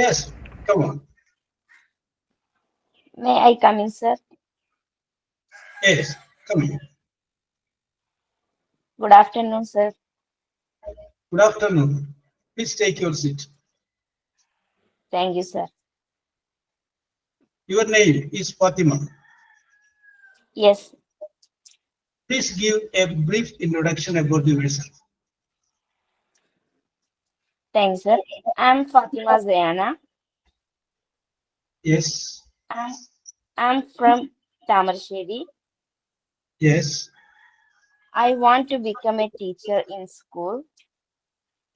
Yes, come on. May I come in, sir? Yes, come in. Good afternoon, sir. Good afternoon. Please take your seat. Thank you, sir. Your name is Fatima. Yes. Please give a brief introduction about yourself. Thanks, sir. I'm Fatima Zayana. Yes. I'm from Tamarsheri. Yes. I want to become a teacher in school.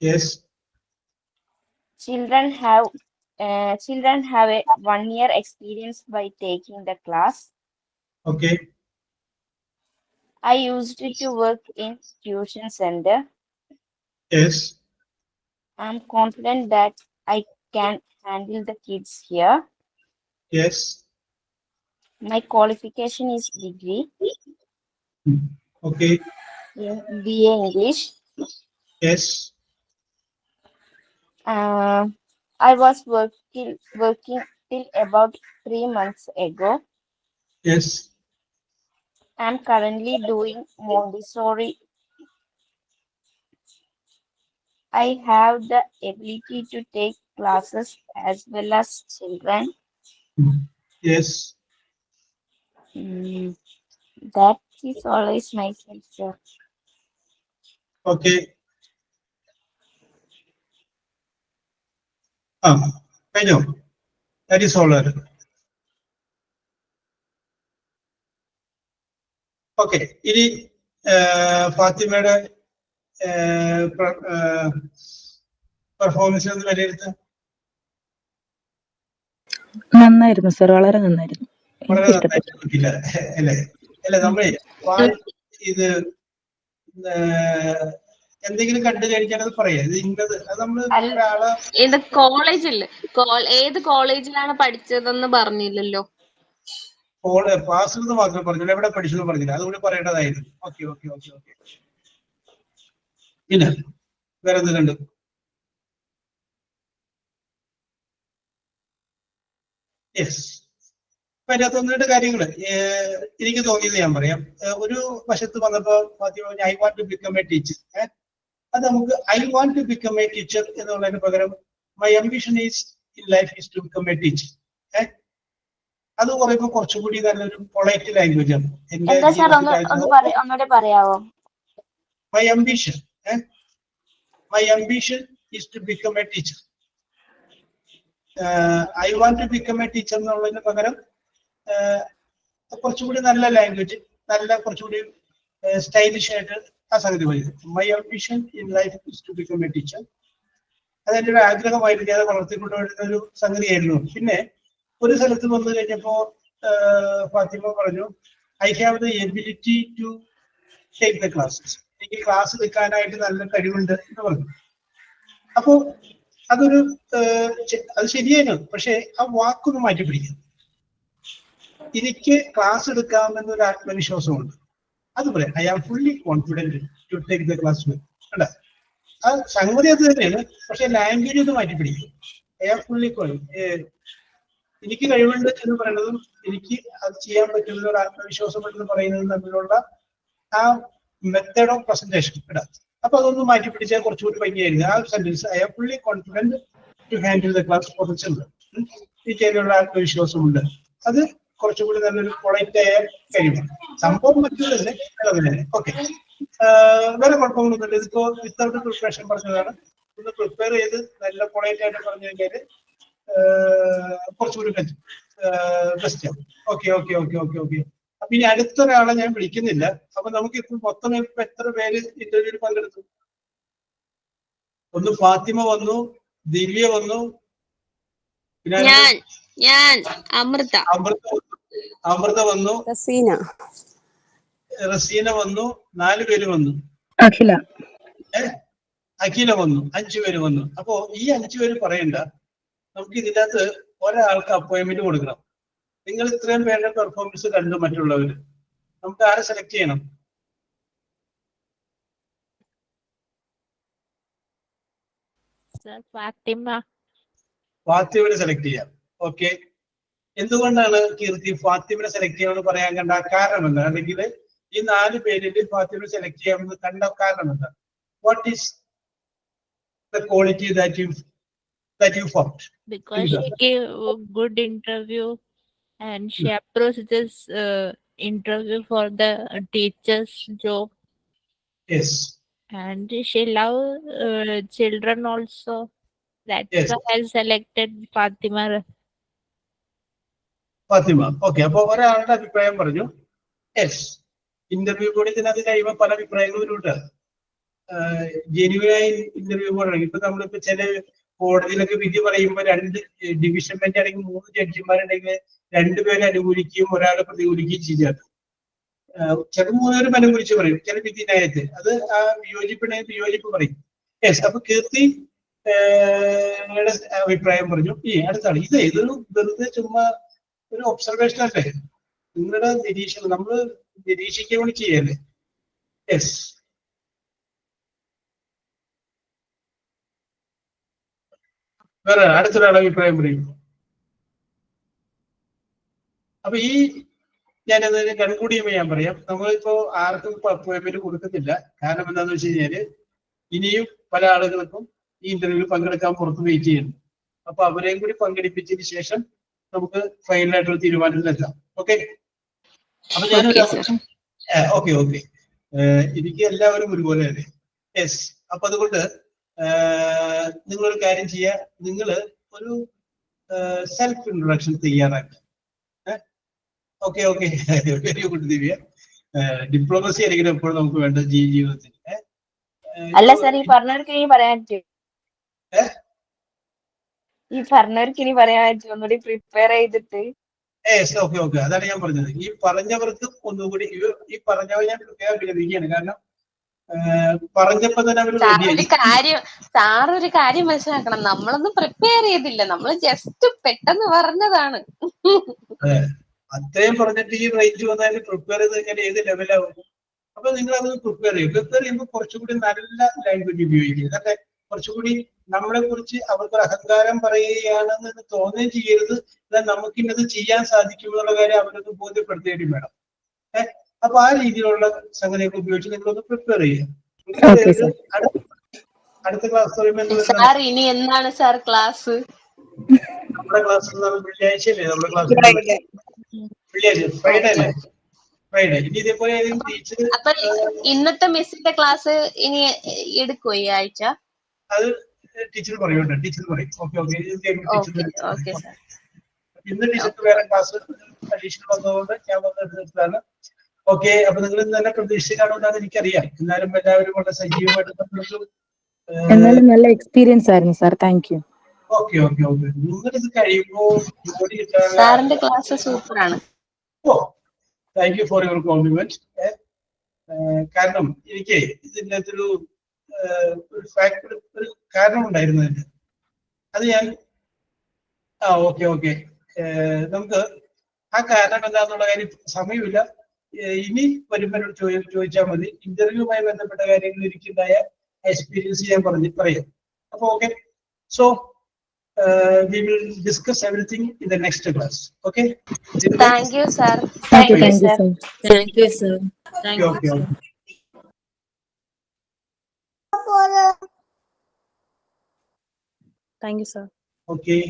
Yes. Children have a 1-year experience by taking the class. Okay. I used to work in tuition center. Yes. I'm confident that I can handle the kids here. Yes. My qualification is degree Okay. in BA English. Yes. I was working till about 3 months ago. Yes. I'm currently doing Montessori. I have the ability to take classes as well as children. Yes. That is always my sir. Okay. കഴിഞ്ഞോ? That is all. Okay, ഇനി ഫാത്തിമയുടെ performance ഒന്ന് വിലയിരുത്താം. നന്നായിരുന്നു sir, വളരെ നന്നായിരുന്നു. വളരെ നന്നായിട്ടില്ല അല്ലേ? നമ്മളെ ഇത് എന്തെങ്കിലും കണ്ടു കഴിഞ്ഞാൽ അത് പറയാം. ഇത് ഇന്നത് അത് നമ്മള് ഒരാളെ ഇത് കോളേജില് ഏത് കോളേജിലാണ് പഠിച്ചതെന്ന് പറഞ്ഞില്ലല്ലോ. ക്ലാസ്സിൽ നിന്ന് മാത്രമേ പറഞ്ഞില്ല, എവിടെ പഠിച്ചെന്ന് പറഞ്ഞില്ല, അതുകൂടി പറയേണ്ടതായിരുന്നു. ഓക്കെ. പിന്നെ വേറെ എന്ത് കണ്ടു? യെസ്, അപ്പൊ അതിനകത്ത് ഒന്ന് രണ്ട് കാര്യങ്ങൾ എനിക്ക് തോന്നിയത് ഞാൻ പറയാം. ഒരു വശത്ത് വന്നപ്പോ I want to become a teacher. അത് നമുക്ക് I want to become a teacher എന്നുള്ളതിന് പകരം my ambition is in life is to become a teacher. അത് പറയുമ്പോൾ കുറച്ചുകൂടി നല്ലൊരു പൊളൈറ്റ് ലാംഗ്വേജ് ആണ്. എന്താ സാർ ഒന്നുകൂടെ പറയാവോ? My ambition is to become a teacher. I want to become a teacher എന്നുള്ളതിന് പകരം കുറച്ചുകൂടി നല്ല ലാംഗ്വേജ്, നല്ല കുറച്ചുകൂടി സ്റ്റൈലിഷ് ആയിട്ട് ആ സംഗതി പറയുന്നത്. My ambition in life is to become a teacher. അതെന്റെ ഒരു ആഗ്രഹമായിട്ട് ഞാൻ വളർത്തിക്കൊണ്ടുവരുന്ന ഒരു സംഗതിയായിരുന്നു. പിന്നെ ഒരു സ്ഥലത്ത് വന്നു കഴിഞ്ഞപ്പോ ഫാത്തിമ പറഞ്ഞു I have the ability to take the classes. എനിക്ക് ക്ലാസ് എടുക്കാനായിട്ട് നല്ല കഴിവുണ്ട് എന്ന് പറഞ്ഞു. അപ്പോ അതൊരു അത് ശരിയാണ്. പക്ഷെ ആ വാക്കൊന്ന് മാറ്റി പിടിക്കും. എനിക്ക് ക്ലാസ് എടുക്കാമെന്നൊരു ആത്മവിശ്വാസമുണ്ട്. അതുപോലെ I am fully confident to take the class അല്ല, ആ സംഗതി അത് തന്നെയാണ്. പക്ഷെ ലാംഗ്വേജ് ഒന്ന് മാറ്റി പിടിക്കും. ഐ ആം ഫുള്ളി എനിക്ക് കഴിവുണ്ട് എന്ന് പറയുന്നതും എനിക്ക് അത് ചെയ്യാൻ പറ്റുന്ന ഒരു ആത്മവിശ്വാസം എന്ന് പറയുന്നതും തമ്മിലുള്ള ആ മെത്തേഡ് ഓഫ് പ്രസന്റേഷൻ ഇടാം. അപ്പൊ അതൊന്നും മാറ്റി പിടിച്ചാൽ കുറച്ചുകൂടി ഭംഗിയായിരുന്നു. ആ ഒരു sentence I am fully confident to handle the class for the children. എനിക്ക് അതിനുള്ള ആത്മവിശ്വാസമുണ്ട്. അത് കുറച്ചുകൂടി നല്ലൊരു പൊളൈറ്റായ കാര്യമാണ്. സംഭവം മറ്റൊരു തന്നെ തന്നെ. ഓക്കെ, വേറെ കുഴപ്പങ്ങളൊന്നുമില്ല. ഇതിപ്പോ വിത്തൗട്ട് പ്രിപ്പറേഷൻ പറഞ്ഞതാണ്. ഒന്ന് പ്രിപ്പയർ ചെയ്ത് നല്ല പൊളൈറ്റ് ആയിട്ട് പറഞ്ഞു കഴിഞ്ഞാല് കുറച്ചുകൂടി ബെസ്റ്റ് ആവും. ഓക്കെ. അപ്പൊ ഇനി അടുത്തൊരാളെ ഞാൻ വിളിക്കുന്നില്ല. അപ്പൊ നമുക്ക് ഇപ്പൊ മൊത്തം ഇപ്പൊ എത്ര പേര് ഇന്റർവ്യൂവിൽ പങ്കെടുത്തു? ഒന്ന് ഫാത്തിമ വന്നു, ദിവ്യ വന്നു, അമൃത വന്നു, റസീന വന്നു, 4 പേര് വന്നു, അഖില വന്നു, 5 പേര് വന്നു. അപ്പോ ഈ 5 പേര് പറയണ്ട, നമുക്ക് ഇതിനകത്ത് ഒരാൾക്ക് അപ്പോയിന്റ്മെന്റ് കൊടുക്കണം. നിങ്ങൾ ഇത്രയും പേരുടെ പെർഫോമൻസ് കണ്ടു മറ്റുള്ളവര്. നമുക്ക് ആരെ സെലക്ട് ചെയ്യണം? ഫാത്തിമനെ സെലക്ട് ചെയ്യാം. ഓക്കെ, എന്തുകൊണ്ടാണ് കീർത്തി ഫാത്തിമനെ സെലക്ട് ചെയ്യാമെന്ന് പറയാൻ കണ്ട കാരണം എന്താ? അല്ലെങ്കിൽ ഈ 4 പേരിൽ ഫാത്തിമനെ സെലക്ട് ചെയ്യാമെന്ന് കണ്ട കാരണം എന്താ? What is the quality that you found? Because she gave a good interview and she approached this interview for the teacher's job. Yes. And she loves children also. That's why I selected Fatima. Okay, അപ്പൊ ഒരാളുടെ അഭിപ്രായം പറഞ്ഞു. Yes, interview കൂടി ഇതിനകത്ത് കഴിയുമ്പോൾ പല അഭിപ്രായങ്ങളും ഉണ്ട്. ജെന്യുവനായി ഇന്റർവ്യൂ കൂടെ ഇപ്പൊ നമ്മളിപ്പോ ചില കോടതിയിലൊക്കെ വിധി പറയുമ്പോൾ 2 ഡിവിഷൻ ബെഞ്ച് ആണെങ്കിൽ 3 ജഡ്ജിമാരുണ്ടെങ്കിൽ 2 പേരെ അനുകൂലിക്കുകയും ഒരാളെ പ്രതികൂലിക്കുകയും ചെയ്യാറ്. ചില 3 പേരും അനുകൂലിച്ച് പറയും ചില വിധി ന്യായത്തിൽ. അത് ആ വിയോജിപ്പ് പറയും. യെസ്, അപ്പൊ കീർത്തി അഭിപ്രായം പറഞ്ഞു. അടുത്താണ് ഇതൊരു വെറുതെ ചുമ്മാ ഒരു ഒബ്സർവേഷൻ അല്ലേ, നിങ്ങളുടെ നിരീക്ഷണം, നമ്മൾ നിരീക്ഷിക്കാൻ വേണ്ടി ചെയ്യല്ലേ. യെസ്, വേറെ അടുത്തൊരാളെ അഭിപ്രായം പറയും. അപ്പൊ ഞാനത് കൺക്ലൂഡ് ചെയ്യുമ്പോൾ ഞാൻ പറയാം, നമ്മളിപ്പോ ആർക്കും അപ്പോയിന്റ്മെന്റ് കൊടുക്കുന്നില്ല. കാരണം എന്താന്ന് വെച്ച് കഴിഞ്ഞാല് ഇനിയും പല ആളുകൾക്കും ഈ ഇന്റർവ്യൂവിൽ പങ്കെടുക്കാൻ പുറത്ത് വെയിറ്റ് ചെയ്യുന്നു. അപ്പൊ അവരെയും കൂടി പങ്കെടുപ്പിച്ചതിന് ശേഷം നമുക്ക് ഫൈനലായിട്ടൊരു തീരുമാനത്തിലെത്താം. ഓക്കെ, അപ്പൊ ഞാനൊരു ഓക്കെ എനിക്ക് എല്ലാവരും ഒരുപോലെ അല്ലേ. യെസ്, അപ്പൊ അതുകൊണ്ട് നിങ്ങളൊരു കാര്യം ചെയ്യുക, നിങ്ങൾ ഒരു സെൽഫ് ഇൻട്രൊഡക്ഷൻ തയ്യാറാക്കുക. ഓക്കെ, വെരി ഗുഡ് ദിവ്യ. ഡിപ്ലോമസി ആയിരിക്കും എപ്പോഴും നമുക്ക് വേണ്ട ജീവിതത്തിൽ. അല്ല സാർ, ഈ പറഞ്ഞവർക്ക് ഇനി പറയാൻ പറ്റും, ഒന്നുകൂടി പ്രിപ്പയർ ചെയ്തിട്ട്. ഓക്കെ, അതാണ് ഞാൻ പറഞ്ഞത്. ഈ പറഞ്ഞവർക്ക് ഒന്നുകൂടി ഈ പറഞ്ഞവർ ഞാൻ പ്രത്യേകം അഭിനന്ദിക്കുകയാണ്. കാരണം പറഞ്ഞപ്പോ തന്നെ അവർ സാറൊരു കാര്യം മനസ്സിലാക്കണം, നമ്മളൊന്നും പ്രിപ്പയർ ചെയ്തില്ല, നമ്മൾ ജസ്റ്റ് പെട്ടെന്ന് പറഞ്ഞതാണ്. അത്രയും പറഞ്ഞിട്ട് ഈ റേഞ്ച് വന്നാലും പ്രിപ്പയർ ചെയ്ത് കഴിഞ്ഞാൽ ഏത് ലെവലാവും? അപ്പൊ നിങ്ങൾ അത് പ്രിപ്പയർ ചെയ്യും. പ്രിപ്പയർ ചെയ്യുമ്പോൾ കുറച്ചുകൂടി നല്ല ലാംഗ്വേജ് ഉപയോഗിക്കുക. അതൊക്കെ കുറച്ചുകൂടി നമ്മളെ കുറിച്ച് അവർക്കൊരു അഹങ്കാരം പറയുകയാണെന്ന് തോന്നുകയും ചെയ്യരുത്. എന്നാൽ നമുക്ക് ഇന്നത് ചെയ്യാൻ സാധിക്കുമെന്നുള്ള കാര്യം അവരൊന്ന് ബോധ്യപ്പെടുത്തുകയും വേണം. അപ്പൊ ആ രീതിയിലുള്ള സംഗതിയൊക്കെ ഉപയോഗിച്ച് നിങ്ങളൊന്ന് പ്രിപ്പയർ ചെയ്യുക. അടുത്ത ക്ലാസ് സാർ ഇനി എന്നാണ് സാർ ക്ലാസ്? നമ്മുടെ ക്ലാസ് വെള്ളിയാഴ്ചയല്ലേ? നമ്മുടെ ക്ലാസ് വെള്ളിയാഴ്ച, ഫ്രൈഡേ അല്ലേ? ഫ്രൈഡേ. ഇനി ഇതേപോലെ ടീച്ചർ അപ്പൊ ഇന്നത്തെ മിസ്സിന്റെ ക്ലാസ് ഇനി എടുക്കോ ഈ ആഴ്ച? അത് ടീച്ചർ പറയൂട്ടോ, ടീച്ചർ പറയും. Okay okay sir. ഇന്ന് ടീച്ചർക്ക് വേറെ ക്ലാസ് അഡീഷണൽ വന്നതുകൊണ്ട് ഞാൻ വന്നെടുത്തതാണ്. ഓക്കെ, അപ്പൊ നിങ്ങൾ നല്ല പ്രതീക്ഷയിലാണെന്ന് എനിക്കറിയാം. എന്നാലും എല്ലാവരും വളരെ സജീവമായിട്ട് എന്നാലും നല്ല എക്സ്പീരിയൻസ് ആയിരുന്നു സാർ. Thank you. ഓക്കെ. നിങ്ങളിത് കഴിയുമ്പോൾ ജോലി കിട്ടാൻ സാറിന്റെ ക്ലാസ് സൂപ്പറാണ്. Oh, thank you for your compliment. കാരണം എനിക്ക് ഇതിൻ്റെ അകത്തൊരു ഒരു കാരണം ഉണ്ടായിരുന്നു അതിന്. അത് ഞാൻ ഓക്കെ നമുക്ക് ആ കാരണം എന്താന്നുള്ള കാര്യം സമയമില്ല. ഇനി വരുമ്പോൾ ചോദിച്ചാൽ മതി. ഇന്റർവ്യൂവുമായി ബന്ധപ്പെട്ട കാര്യങ്ങൾ എനിക്കുണ്ടായ എക്സ്പീരിയൻസ് ഞാൻ പറയാം. അപ്പൊ okay, so we will discuss everything in the next class. Okay? Thank you, sir. Thank you, sir. Thank you, sir. Thank you, Okay. sir. Thank you, sir. Okay.